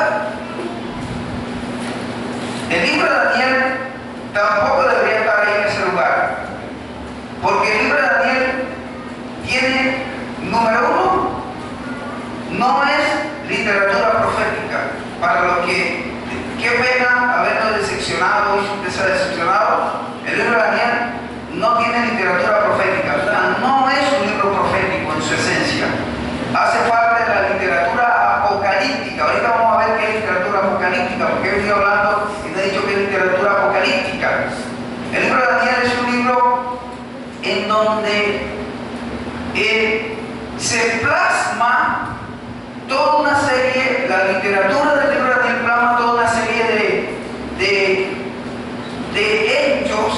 El libro de Daniel tampoco debería estar ahí en ese lugar. Porque el libro de Daniel tiene, número uno, no es literatura profética. Para los que, qué pena habernos decepcionado y usted se ha decepcionado, el libro de Daniel no tiene literatura profética. O sea, no es un libro profético en su esencia. Hace parte de la literatura apocalíptica. Ahorita vamos a ver qué es literatura apocalíptica, porque yo estoy hablando y no he dicho que es literatura apocalíptica. El libro de Daniel es un libro en donde se plasma toda una serie, la literatura del libro de Daniel plasma toda una serie de hechos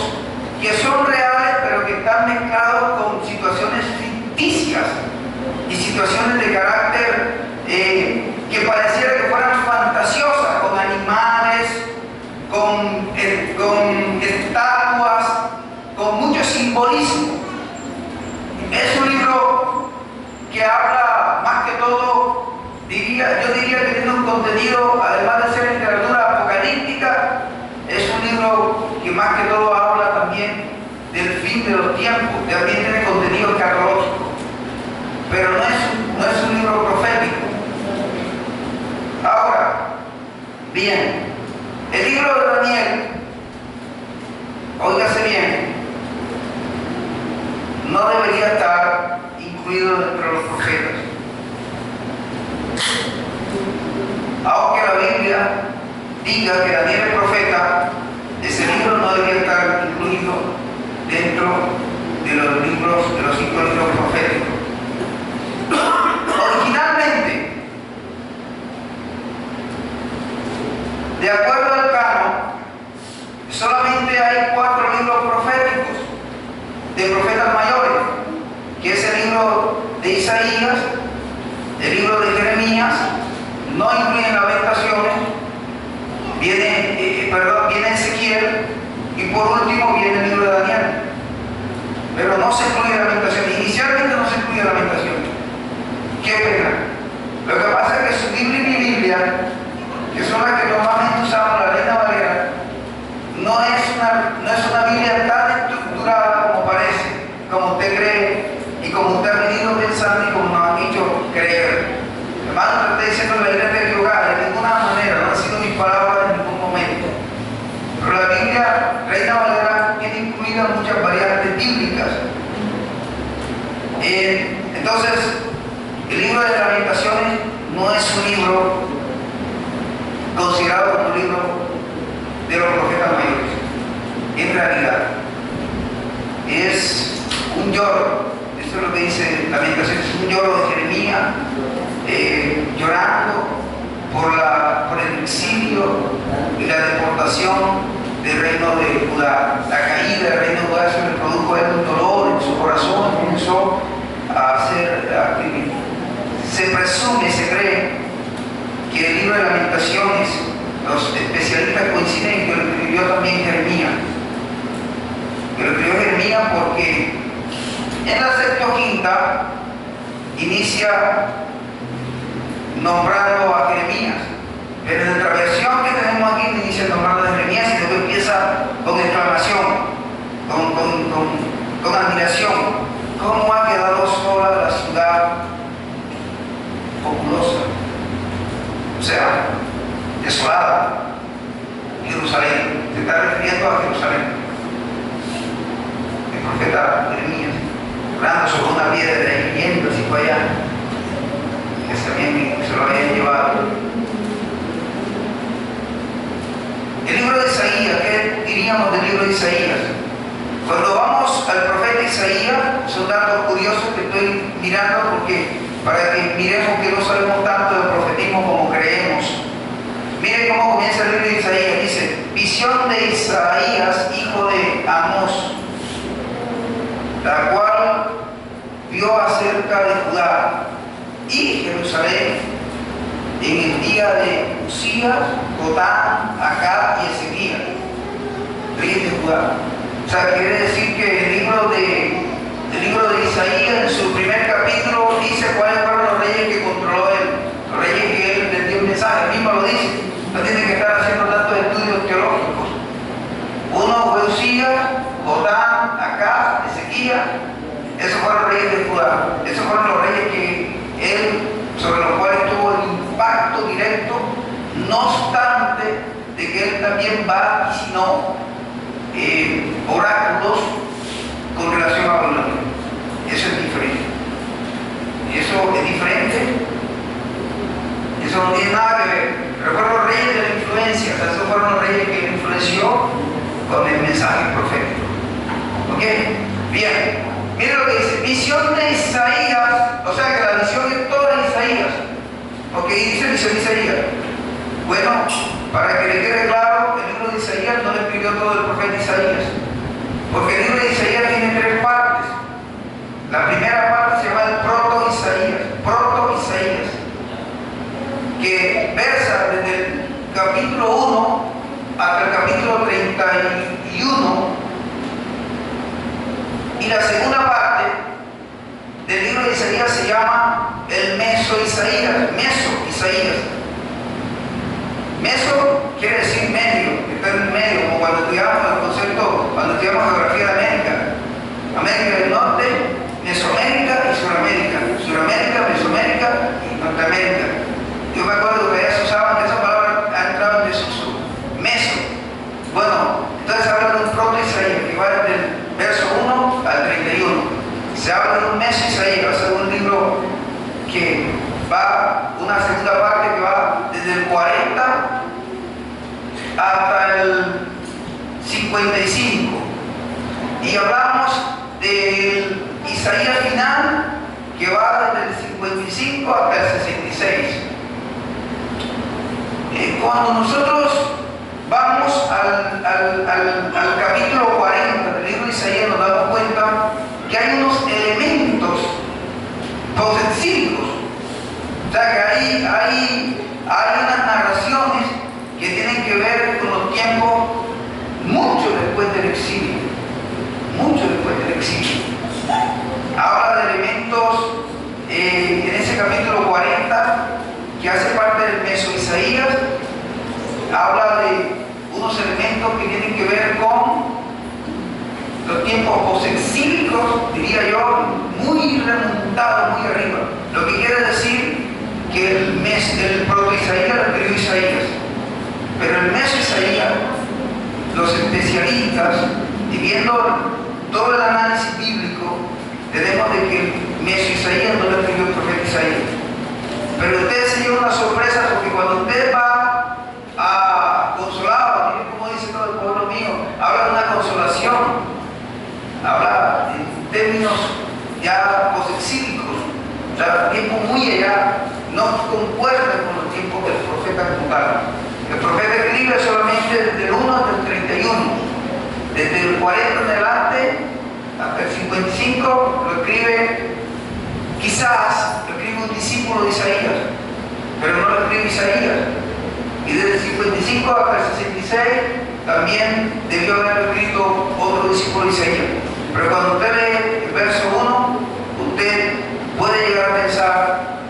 que son reales, pero que están mezclados con situaciones ficticias y situaciones de carácter que pareciera que fueran fantasiosas, con animales, con estatuas, con mucho simbolismo. Es un libro que habla más que todo, yo diría que tiene un contenido, además de ser literatura apocalíptica, es un libro que más que todo habla también del fin de los tiempos, también tiene contenido escatológico, pero no es un libro profético. Ahora, bien, el libro de Daniel, óigase bien, no debería estar incluido entre los profetas. Aunque la Biblia diga que Daniel es profeta, ese libro no debería estar incluido dentro de los libros, de los 5 libros proféticos. Originalmente, de acuerdo al canon, solamente hay 4 libros proféticos de profetas mayores, que es el libro de Isaías, el libro de Jeremías, no incluyen Lamentaciones, viene Ezequiel y por último viene el libro de Daniel. Pero no se incluye Lamentaciones, inicialmente no se incluye Lamentaciones. Qué pena. Lo que pasa es que su Biblia y mi Biblia, que son las que normalmente usamos, la Reina Valera, no es una Biblia tan estructurada como parece, como usted cree y como usted ha venido pensando y como nos han dicho creer. Hermano, usted está diciendo la iglesia equivocada, de ninguna manera, no han sido mis palabras en ningún momento. Pero la Biblia, Reina Valera, tiene incluidas muchas variantes bíblicas. Entonces, el libro de Lamentaciones no es un libro considerado como un libro de los profetas mayores. En realidad, es un lloro. Eso es lo que dice Lamentaciones, es un lloro de Jeremías, llorando por el exilio y la deportación del reino de Judá. La caída del reino de Judá, eso le produjo a él un dolor en su corazón, comenzó a se presume, se cree que el libro de Lamentaciones, los especialistas coinciden que lo escribió también Jeremías. Que lo escribió Jeremías porque en la Septuaginta inicia nombrando a Jeremías, pero en nuestra versión que tenemos aquí no inicia nombrando a Jeremías, sino que empieza con exclamación, con admiración. ¿Cómo ha quedado sola la ciudad populosa? O sea, desolada. Jerusalén, se está refiriendo a Jerusalén. El profeta Jeremías, hablando sobre una piedra y viendo así para allá, que se lo habían llevado. El libro de Isaías, ¿qué diríamos del libro de Isaías? Cuando vamos al profeta Isaías, son datos curiosos que estoy mirando porque para que miremos que no sabemos tanto del profetismo como creemos. Miren cómo comienza el libro de Isaías. Dice: visión de Isaías, hijo de Amós, la cual vio acerca de Judá y Jerusalén en el día de Usías, Jotán, Acab y Ezequías, reyes de Judá. O sea, quiere decir que el libro de Isaías, en su primer capítulo, dice cuáles fueron los reyes que controló él, los reyes que él les dio el mensaje. Él mismo lo dice, no tiene que estar haciendo tantos estudios teológicos. Uno fue Usías, Jotán, Acab, Ezequías. Esos fueron los reyes de Judá. Esos fueron los reyes que él, sobre los cuales tuvo el impacto directo, no obstante de que él también vaticinó oráculos con relación a Babilonia. Eso es diferente. Eso no tiene nada que ver. Pero fueron los reyes de la influencia. O sea, esos fueron los reyes que él influenció con el mensaje profético. ¿Ok? Bien. Miren lo que dice: visión de Isaías. O sea que la visión es toda de Isaías. ¿Ok? Dice visión de Isaías. Bueno, para que le quede claro, el libro de Isaías no lo escribió todo el profeta Isaías, porque el libro de Isaías tiene tres partes. La primera parte se llama el proto-Isaías, que versa desde el capítulo 1 hasta el capítulo 31, y la segunda parte del libro de Isaías se llama el Meso-Isaías. Meso quiere decir medio, que está en el medio, como cuando estudiamos el concepto, cuando estudiamos geografía de América. América del Norte, Mesoamérica y Suramérica. Suramérica, Mesoamérica y Norteamérica. Yo me acuerdo que ya se usaban, que esa palabra ha entrado en desuso. Meso. Bueno, entonces habla de un proto-Isaías, que va desde el verso 1 al 31. Se habla de un Meso-Isaías, va a ser un libro que va, una segunda parte que va desde el 40 hasta el 55, y hablamos del Isaías final, que va desde el 55 hasta el 66. Cuando nosotros vamos al capítulo 40 del libro de Isaías, nos damos cuenta que hay unos elementos posesivos. O sea que hay unas narraciones que tienen que ver con los tiempos mucho después del exilio. Habla de elementos en ese capítulo 40 que hace parte del Meso-Isaías. Habla de unos elementos que tienen que ver con los tiempos posexílicos, diría yo, muy remontados, muy arriba. Lo que quiere decir que el proto-Isaías lo escribió Isaías, pero el Meso-Isaías, los especialistas, y viendo todo el análisis bíblico, tenemos de que el Meso-Isaías no lo escribió el profeta Isaías. Pero usted se lleva una sorpresa, porque cuando usted va a Consolado, miren cómo dice todo el pueblo mío, habla de una consolación, habla en términos ya posexílicos, o sea, tiempo muy allá, no concuerda con los tiempos del profeta como tal. El profeta escribe solamente desde el 1 hasta el 31, desde el 40 en adelante hasta el 55 lo escribe, quizás lo escribe un discípulo de Isaías, pero no lo escribe Isaías. Y desde el 55 hasta el 66 también debió haberlo escrito otro discípulo de Isaías. Pero cuando usted lee el verso 1, usted puede llegar a pensar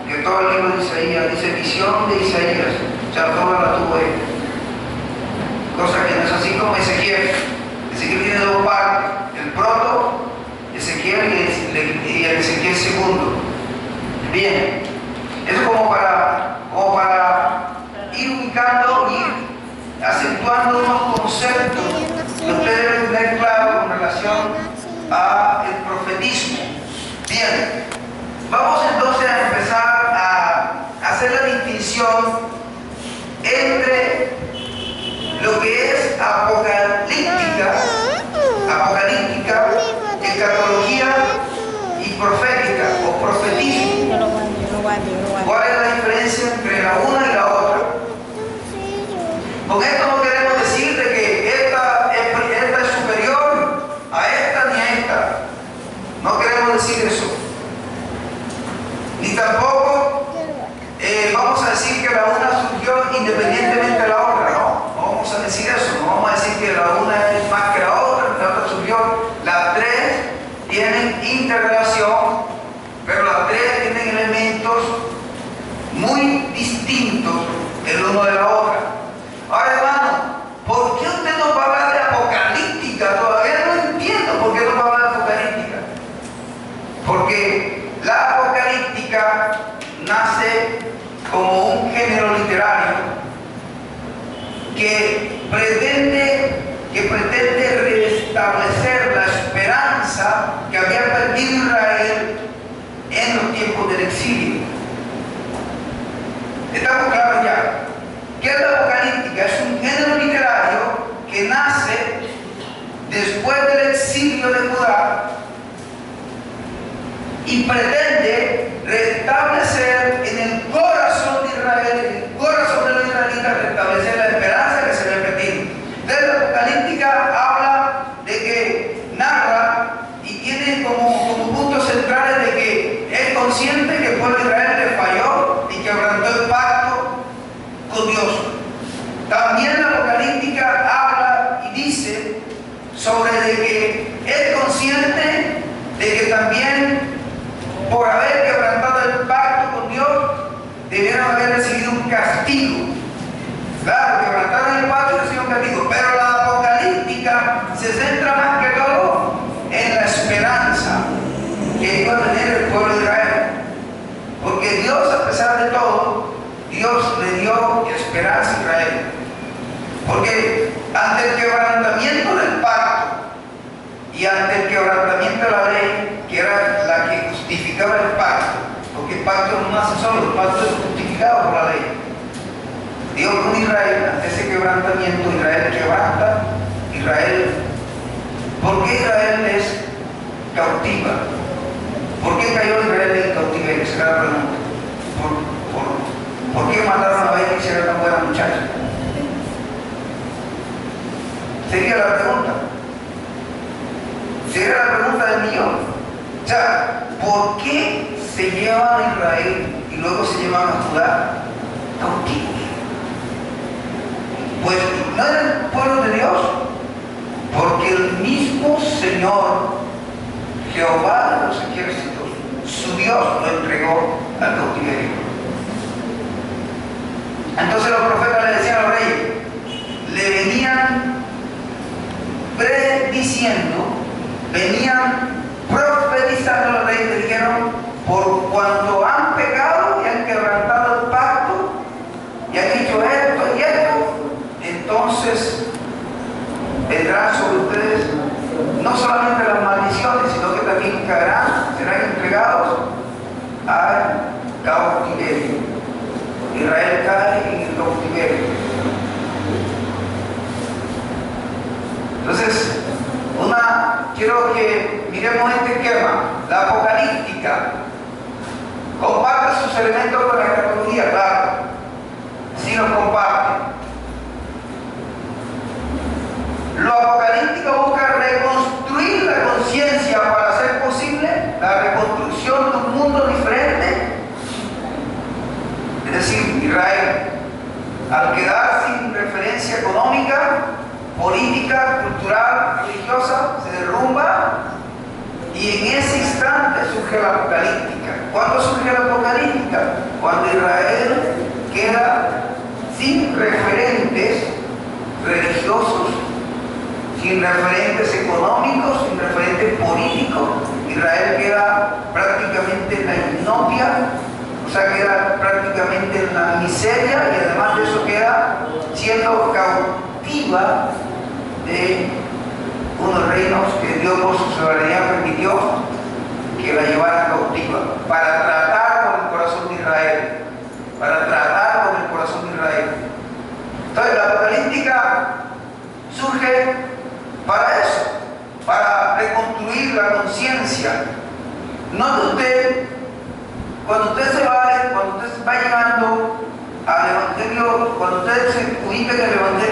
que todo el libro de Isaías dice visión de Isaías, o sea, toda la tuvo él. Cosa que no es así como Ezequiel. Ezequiel tiene dos partes, el proto Ezequiel y el Ezequiel segundo. Bien, eso como para ir ubicando, ir acentuando unos conceptos que ustedes deben tener claro con relación al profetismo. Bien, vamos entonces a empezar a hacer la distinción entre lo que es apocalíptica Con esto no queremos decir de que esta es superior a esta ni a esta. No queremos decir eso. Ni tampoco vamos a decir que la una surgió independientemente de la otra, ¿no? No vamos a decir eso. No vamos a decir que la una es más que la otra surgió. Las tres tienen interrelación, pero las tres tienen elementos muy distintos el uno de la otra. Ahora, hermano, ¿por qué usted no va a hablar de apocalíptica? Todavía no entiendo por qué no va a hablar de apocalíptica. Porque la apocalíptica nace como un género literario que pretende restablecer la esperanza que había perdido Israel en los tiempos del exilio. ¿Estamos claros ya? ¿Qué es la apocalíptica? Es un género literario que nace después del exilio de Judá y pretende restablecer en el corazón de Israel, en el corazón de los israelitas, restablecer la esperanza que se había perdido. Entonces la apocalíptica habla de que narra y tiene como puntos centrales de que es consciente que el pueblo de Israel le falló y quebrantó el pacto con Dios. También la apocalíptica habla y dice sobre de que es consciente de que también por haber quebrantado el pacto con Dios debieron haber recibido un castigo. Claro, quebrantaron el pacto y recibieron un castigo, pero la apocalíptica se centra más que todo en la esperanza que iba a tener el pueblo de Israel. Porque Dios, a pesar de todo, Dios le dio esperanza a Israel. Porque ante el quebrantamiento del pacto y ante el quebrantamiento de la ley, que era la que justificaba el pacto, porque el pacto no nace solo, el pacto es justificado por la ley. Dios con Israel, ante ese quebrantamiento, Israel quebranta, ¿por qué Israel es cautiva? ¿Por qué cayó Israel en cautiverio? Esa es la pregunta. ¿Por qué mataron a Bella y si era tan buena muchacha? Sería la pregunta. Sería la pregunta del millón. O sea, ¿por qué se llevan a Israel y luego se llevan a Judá cautivos? Pues no era el pueblo de Dios, porque el mismo Señor, Jehová de los ejércitos, su Dios, lo entregó al cautiverio. Entonces los profetas le decían a los reyes, le venían prediciendo, venían profetizando a los reyes, le dijeron, por cuanto han pecado y han quebrantado el pacto y han hecho esto y esto, entonces vendrán sobre ustedes no solamente las maldiciones, sino que también serán entregados al cautiverio. Israel cae en el cautiverio. Entonces, quiero que miremos este esquema. La apocalíptica comparte sus elementos con la escatología, claro. Sí los comparte. Lo apocalíptico busca reconstruir la conciencia para hacer posible la reconstrucción de un mundo diferente. Es decir, Israel, al quedar sin referencia económica, política, cultural, religiosa, se derrumba y en ese instante surge la apocalíptica. ¿Cuándo surge la apocalíptica? Cuando Israel queda sin referentes religiosos, sin referentes económicos, sin referentes políticos. Israel queda prácticamente en la inopia, o sea, queda prácticamente en la miseria y además de eso queda siendo cautiva de unos reinos que Dios por su soberanía permitió que la llevaran cautiva para tratar con el corazón de Israel, Entonces la apocalíptica surge para eso, para reconstruir la conciencia. Note usted, cuando usted va llegando al Evangelio, cuando usted se ubica en el Evangelio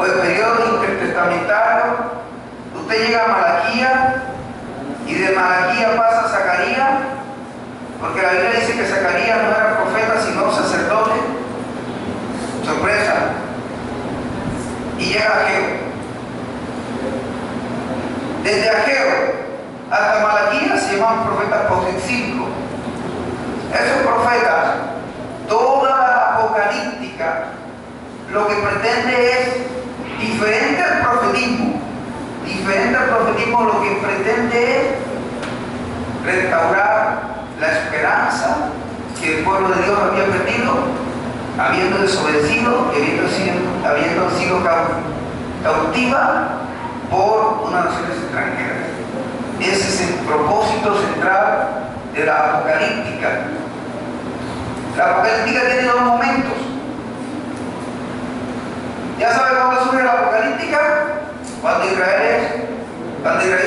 o el periodo intertestamentario. Usted llega a Malaquías y de Malaquías pasa a Zacarías, porque la Biblia dice que Zacarías no era profeta sino sacerdote. Sorpresa. Y llega a Ageo. Desde Ageo hasta Malaquías se llaman profetas posexílicos. Esos profetas, toda la apocalíptica, lo que pretende es diferente al profetismo. Diferente al profetismo, lo que pretende es restaurar la esperanza que el pueblo de Dios había perdido, habiendo desobedecido y habiendo sido cautiva por unas naciones extranjeras. Ese es el propósito central de la apocalíptica. La apocalíptica tiene dos momentos. ¿Ya sabe cuándo surge la apocalíptica? Cuando Israel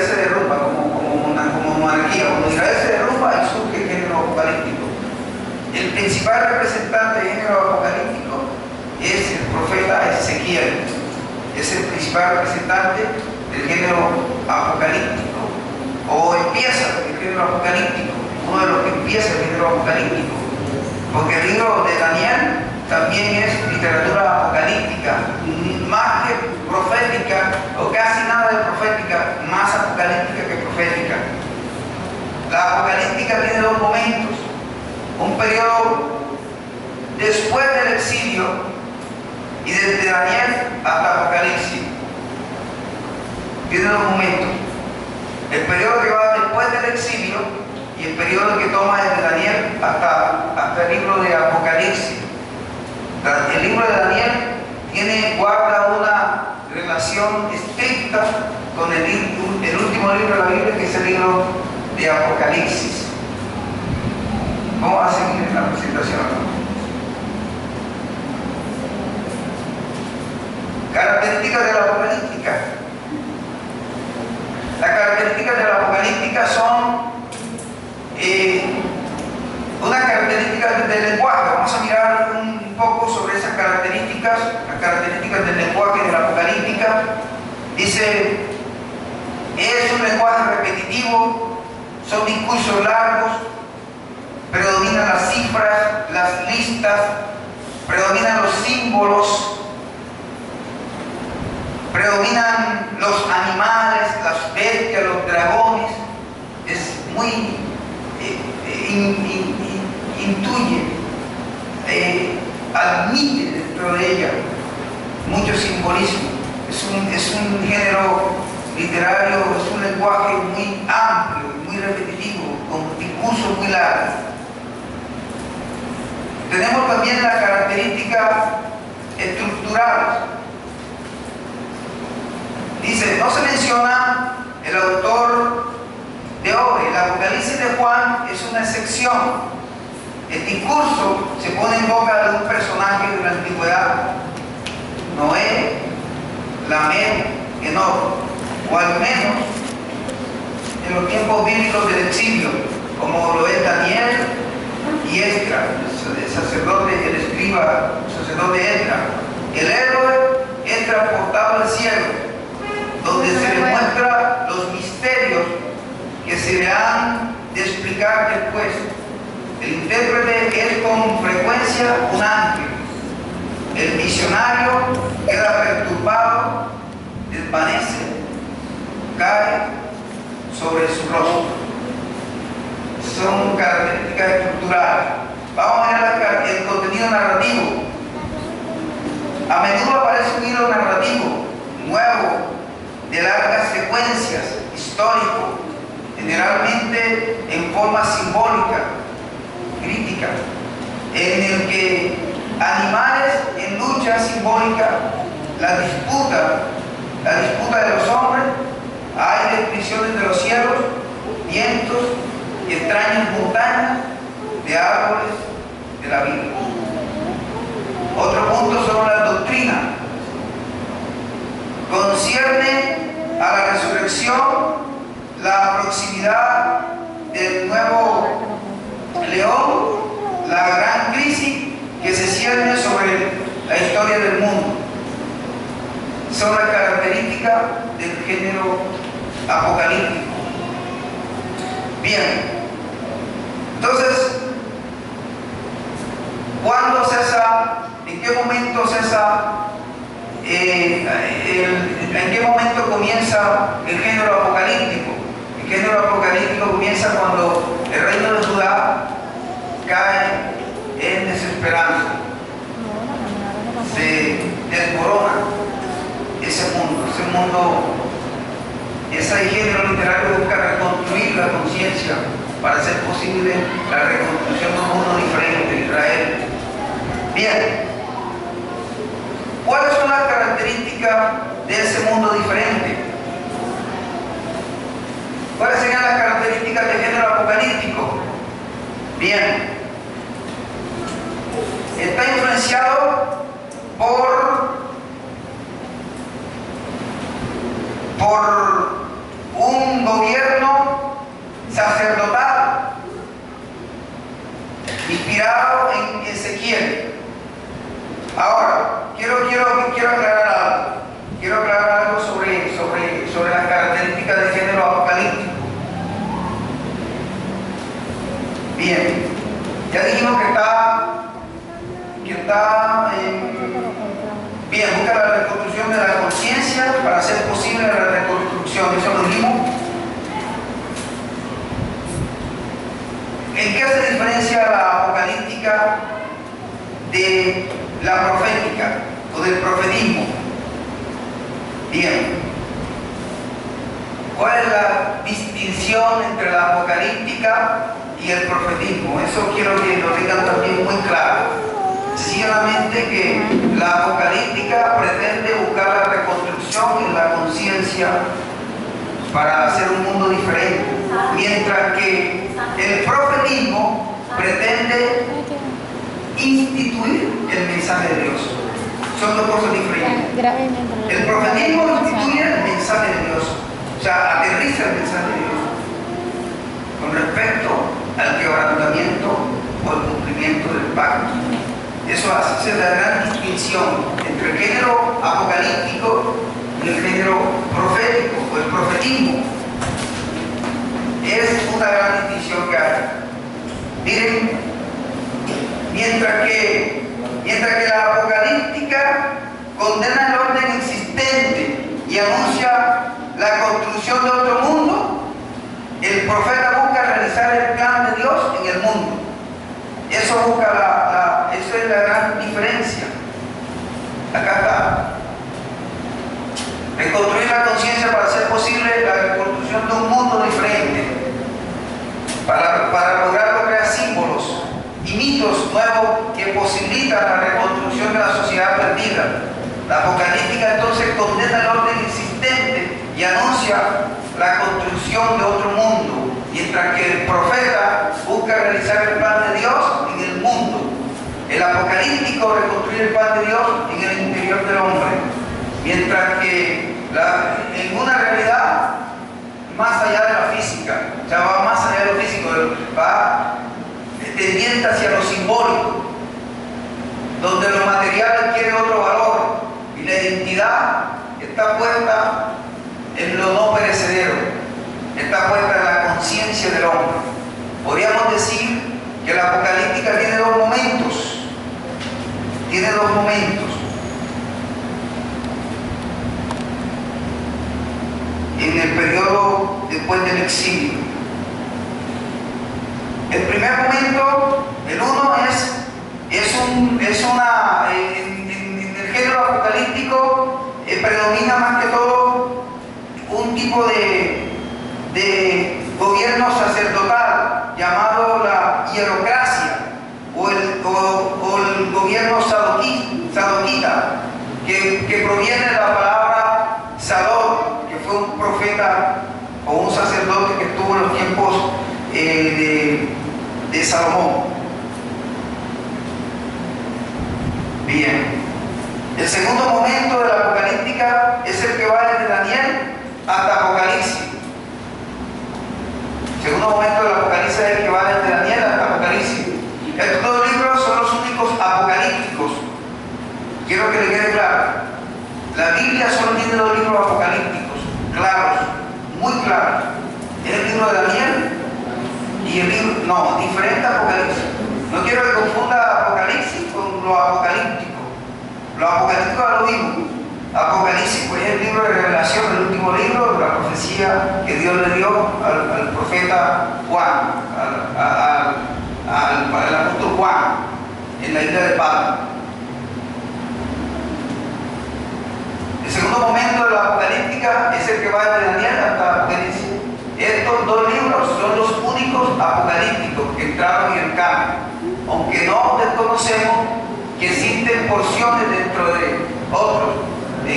se derrumba como monarquía. Cuando Israel se derrumba, ahí surge el género apocalíptico. El principal representante del género apocalíptico es el profeta Ezequiel. Es el principal representante del género apocalíptico. O empieza el género apocalíptico, uno de los que empieza el género apocalíptico. Porque el libro de Daniel también es literatura apocalíptica, más que profética, o casi nada de profética, más apocalíptica que profética. La apocalíptica tiene dos momentos: un periodo después del exilio y desde Daniel hasta Apocalipsis. Tiene dos momentos: el periodo que va después del exilio y el periodo que toma desde Daniel hasta el libro de Apocalipsis. El libro de Daniel guarda una relación estricta con el último libro de la Biblia, que es el libro de Apocalipsis. Vamos a seguir en la presentación. Características de la apocalíptica. Las características de la apocalíptica son unas características del lenguaje. Vamos a mirar un poco sobre esas características, las características del lenguaje de la apocalíptica. Dice, es un lenguaje repetitivo, son discursos largos, predominan las cifras, las listas, predominan los símbolos, predominan los animales, las bestias, los dragones. Es muy intuye, admite dentro de ella mucho simbolismo. Es un género literario, es un lenguaje muy amplio, muy repetitivo, con discursos muy largos. Tenemos también las características estructurales. Dice, no se menciona el autor de hoy. El Apocalipsis de Juan es una excepción. El discurso se pone en boca de un personaje de la antigüedad: Noé, Lamec, Enoc, o al menos en los tiempos bíblicos del exilio, como lo es Daniel y Esdras, el sacerdote, el escriba, el sacerdote Esdras. El héroe es transportado al cielo, donde se le muestra los misterios que se le han de explicar después. El intérprete es con frecuencia un ángel. El visionario queda perturbado, desvanece, cae sobre su rostro. Son características estructurales. Vamos a ver el contenido narrativo. A menudo aparece un hilo narrativo nuevo, de largas secuencias, histórico, generalmente en forma simbólica, crítica, en el que animales en lucha simbólica, la disputa de los hombres, hay descripciones de los cielos, vientos y extrañas montañas de árboles de la Biblia. Otro punto son las doctrinas. Concierne a la resurrección, la proximidad del nuevo león, la gran crisis que se cierne sobre la historia del mundo. son las características del género apocalíptico. Bien, entonces, ¿cuándo cesa? ¿En qué momento cesa? ¿En qué momento comienza el género apocalíptico? El género apocalíptico comienza cuando el reino de Judá cae en desesperanza, se desmorona ese mundo, ese género literario busca reconstruir la conciencia para hacer posible la reconstrucción de un mundo diferente de Israel. Bien, ¿cuáles son las características de ese mundo diferente? ¿Cuáles serían las características del género apocalíptico? Bien, está influenciado por un gobierno sacerdotal inspirado en Ezequiel. Ahora, quiero aclarar algo sobre las características del género apocalíptico. Bien, ya dijimos que está bien, busca la reconstrucción de la conciencia para hacer posible la reconstrucción. Eso lo dijimos. ¿En qué se diferencia la apocalíptica de la profética o del profetismo? Bien, ¿cuál es la distinción entre la apocalíptica y el profetismo? Eso quiero que lo tengan también muy claro. Sencillamente que la apocalíptica pretende buscar la reconstrucción en la conciencia para hacer un mundo diferente, mientras que el profetismo pretende instituir el mensaje de Dios. Son dos cosas diferentes. El profetismo instituye el mensaje de Dios, o sea, aterriza el mensaje de Dios con respecto al quebrantamiento o el cumplimiento del pacto. Eso hace la gran distinción entre el género apocalíptico y el género profético o el profetismo. Es una gran distinción que hay. Miren, mientras que la apocalíptica condena el orden existente y anuncia la construcción de otro mundo, el profeta busca realizar el plan de Dios en el mundo. Eso es la gran diferencia. Acá está. Reconstruir la conciencia para hacer posible la reconstrucción de un mundo diferente. Para lograrlo crea símbolos y mitos nuevos que posibilitan la reconstrucción de la sociedad perdida. La apocalíptica entonces condena el orden existente y anuncia la construcción de otro mundo, mientras que el profeta busca realizar el plan de Dios en el mundo. El apocalíptico reconstruye el plan de Dios en el interior del hombre, mientras que en una realidad más allá de la física, o sea, va más allá de lo físico, va tendiente hacia lo simbólico, donde lo material adquiere otro valor y la identidad está puesta en lo no perecedero, está puesta en la conciencia del hombre. Podríamos decir que la apocalíptica tiene dos momentos. En el periodo después del exilio. El primer momento, el uno en el género apocalíptico predomina más que todo un tipo de gobierno sacerdotal llamado la hierocracia o el gobierno sadoquita, que proviene de la palabra Sadoc, que fue un profeta o un sacerdote que estuvo en los tiempos de Salomón. Bien, el segundo momento de la apocalíptica es el que va desde Daniel hasta Apocalipsis. El segundo momento de la apocalipsis es el que va desde Daniel hasta Apocalipsis. Estos dos libros son los únicos apocalípticos. Quiero que le quede claro. La Biblia solo tiene dos libros apocalípticos, claros, muy claros. El libro de Daniel y el libro, no, diferente Apocalipsis. No quiero que confunda Apocalipsis con lo apocalíptico. Lo apocalíptico es lo mismo. Apocalipsis pues, es el libro de revelación, el último libro de la profecía que Dios le dio al profeta Juan, al apóstol Juan, en la isla de Patmos. El segundo momento de la apocalíptica es el que va de Daniel hasta Apocalipsis. Estos dos libros son los únicos apocalípticos que entraron en el canon, aunque no desconocemos que existen porciones dentro de otros. En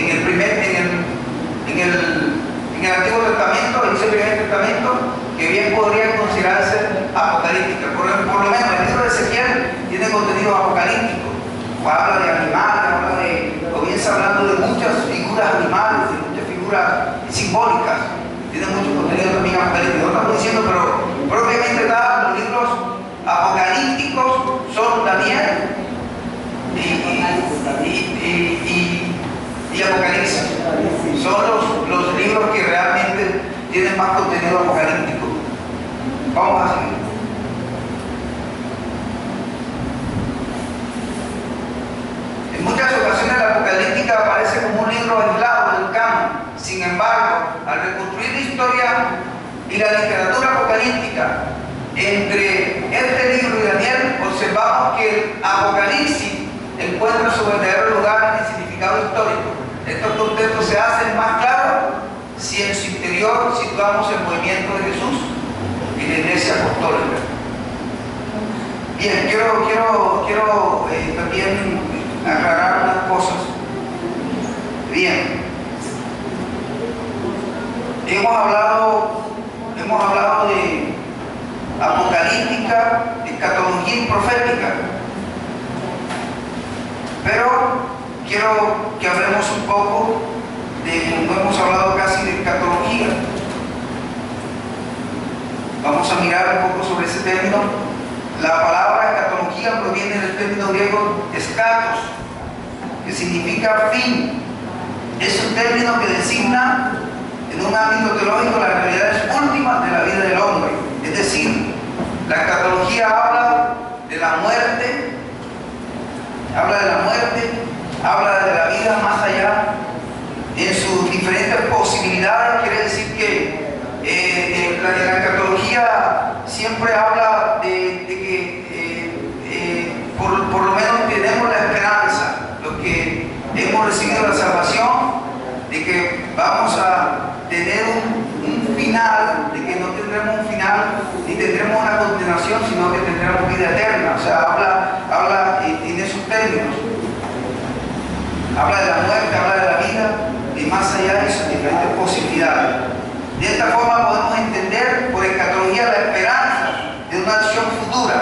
el Antiguo Testamento, en el Primer Testamento, que bien podrían considerarse apocalípticas. Por lo menos el libro de Ezequiel tiene contenido apocalíptico. Habla de animales, comienza hablando de muchas figuras animales, de muchas figuras simbólicas. Tiene mucho contenido también apocalíptico. No estamos diciendo, pero propiamente tal, los libros apocalípticos son Daniel y Apocalipsis. Son los libros que realmente tienen más contenido apocalíptico. Vamos a seguir. En muchas ocasiones la apocalíptica aparece como un libro aislado del canon. Sin embargo, al reconstruir la historia y la literatura apocalíptica entre este libro y Daniel, observamos que el Apocalipsis encuentra su verdadero lugar y significado histórico. Estos contextos se hacen más claros si en su interior situamos el movimiento de Jesús y la Iglesia Apostólica. Bien, quiero también aclarar unas cosas. Bien, hemos hablado de apocalíptica, escatología y profética, pero quiero que hablemos un poco no hemos hablado casi de escatología. Vamos a mirar un poco sobre ese término. La palabra escatología proviene del término griego escatos, que significa fin. Es un término que designa en un ámbito teológico las realidades últimas de la vida del hombre. Es decir, la escatología habla de la muerte, habla de la vida más allá, en sus diferentes posibilidades. Quiere decir que la escatología siempre habla de que por lo menos tenemos la esperanza, los que hemos recibido la salvación, de que vamos a tener un final, de que no tendremos un final ni tendremos una condenación, sino que tendremos vida eterna. O sea, habla en esos términos. Habla de la muerte, habla de la vida y más allá de sus diferentes posibilidades. De esta forma podemos entender por escatología la esperanza de una acción futura.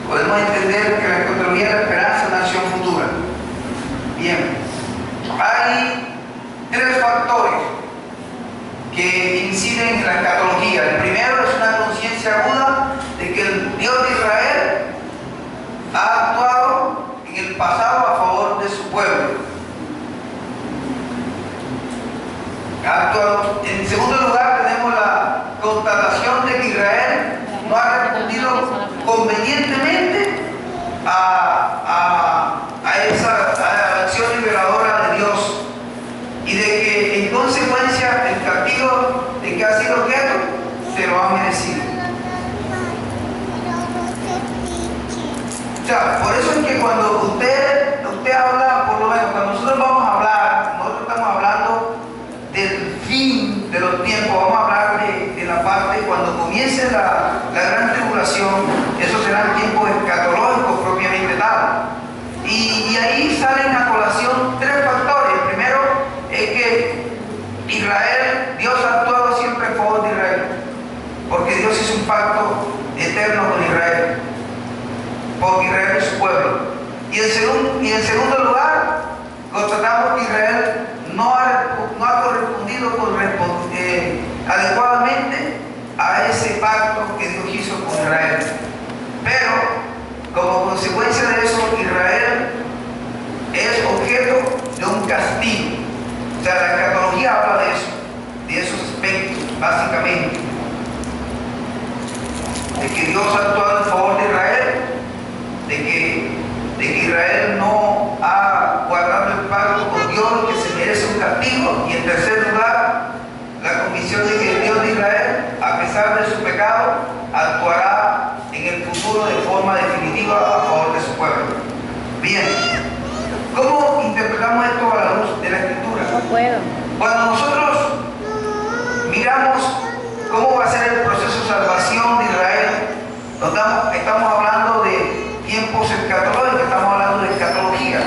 Podemos entender que la escatología es la esperanza de una acción futura. Bien, hay tres factores que inciden en la escatología. El primero es una conciencia aguda de que el Dios de Israel ha actuado en el pasado a favor de su pueblo. En segundo lugar, tenemos la constatación de que Israel no ha respondido convenientemente a esa acción liberadora de Dios, y de que en consecuencia el castigo de que ha sido objeto se lo ha merecido. O sea, por eso es que cuando usted habla, por lo menos cuando nosotros vamos a hablar, nosotros estamos hablando del fin de los tiempos, vamos a hablar de la parte cuando comience la gran tribulación. Eso serán tiempos escatológicos propiamente tal. Y ahí salen a colación tres factores. El primero es que Israel, Dios ha actuado siempre en favor de Israel, porque Dios hizo un pacto eterno con Israel, porque Israel es su pueblo. Y en segundo lugar, constatamos que Israel no ha correspondido adecuadamente a ese pacto que Dios hizo con Israel. Pero, como consecuencia de eso, Israel es objeto básicamente. De que Dios ha actuado en favor de Israel, de que Israel no ha guardado el pacto con Dios y que se merece un castigo. Y en tercer lugar, la convicción de que el Dios de Israel, a pesar de su pecado, actuará en el futuro de forma definitiva a favor de su pueblo. Bien, ¿cómo interpretamos esto a la luz de la Escritura? No puedo. Cuando nosotros miramos cómo va a ser el proceso de salvación de Israel, estamos hablando de tiempos escatológicos, estamos hablando de escatología.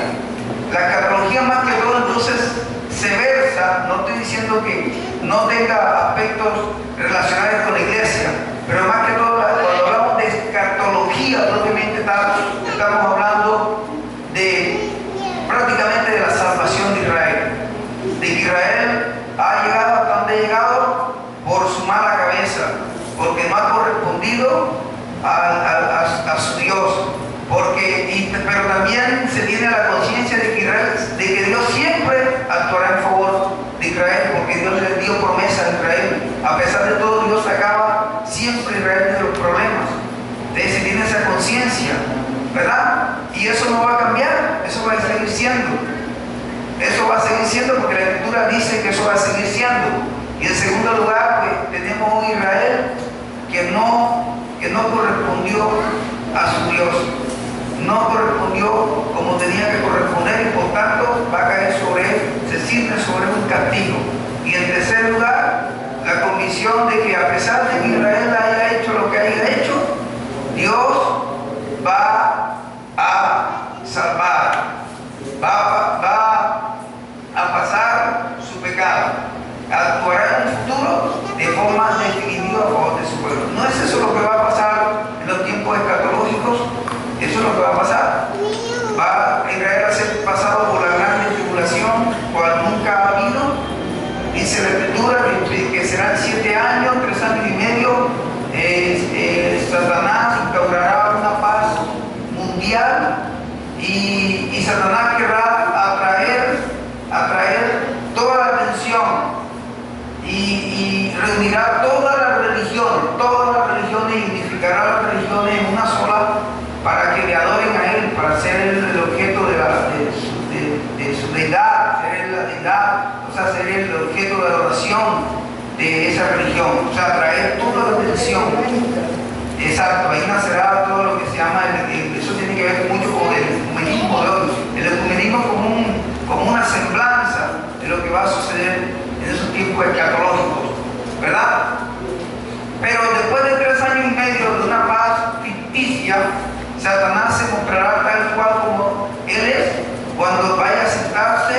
La escatología más que todo entonces se versa, no estoy diciendo que no tenga aspectos relacionados con la iglesia, pero más que todo cuando hablamos de escatología propiamente estamos hablando de prácticamente de la salvación de Israel, de que Israel ha llegado hasta donde ha llegado por su mala cabeza, porque no ha correspondido a su Dios, pero también se tiene la conciencia de que Dios siempre actuará en favor de Israel, porque Dios le dio promesa a Israel. A pesar de todo, Dios sacaba siempre a Israel de los problemas. Entonces se tiene esa conciencia, ¿verdad? Y eso no va a cambiar, eso va a seguir siendo. Eso va a seguir siendo porque la Escritura dice que eso va a seguir siendo. Y en segundo lugar, pues, tenemos un Israel que no correspondió a su Dios, no correspondió como tenía que corresponder, y por tanto va a caer sobre él, se cierne sobre un castigo. Y en tercer lugar, la convicción de que a pesar de que Israel haya hecho lo que haya hecho, Dios va a salvar, va a pasar su pecado, actuará en el futuro de forma definitiva a favor de su pueblo. No es eso lo que va a pasar en los tiempos escatológicos, eso es lo que va a pasar. Va a Israel a ser pasado por la gran tribulación, cual nunca ha habido. Dice la Escritura que serán 7 años, 3 años y medio. Satanás instaurará una paz mundial y Satanás querrá atraer toda la atención y reunirá todas las religiones y unificará las religiones en una sola para que le adoren a él, para ser el objeto de su deidad, ser la deidad, o sea, ser el objeto de adoración de esa religión, o sea, traer toda la atención. Exacto, ahí nacerá todo lo que se llama, eso tiene que ver mucho con el ecumenismo de hoy. El ecumenismo como una semblanza de lo que va a suceder en esos tiempos escatológicos, ¿verdad? Pero después de 3 años y medio de una paz ficticia, Satanás se mostrará tal cual como él es cuando vaya a sentarse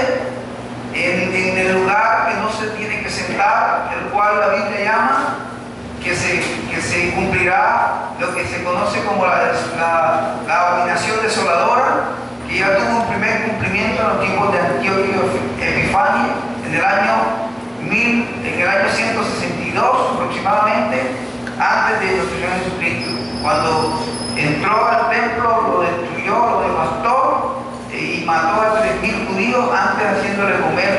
en el lugar que no se tiene que sentar, el cual la Biblia llama que se cumplirá lo que se conoce como la abominación desoladora, que ya tuvo un primer cumplimiento en los tiempos de Antioquio Epifanio en el año 162 aproximadamente, antes de nuestro Señor Jesucristo, cuando entró al templo, lo destruyó, lo devastó y mató a 3.000 judíos, antes haciéndole comer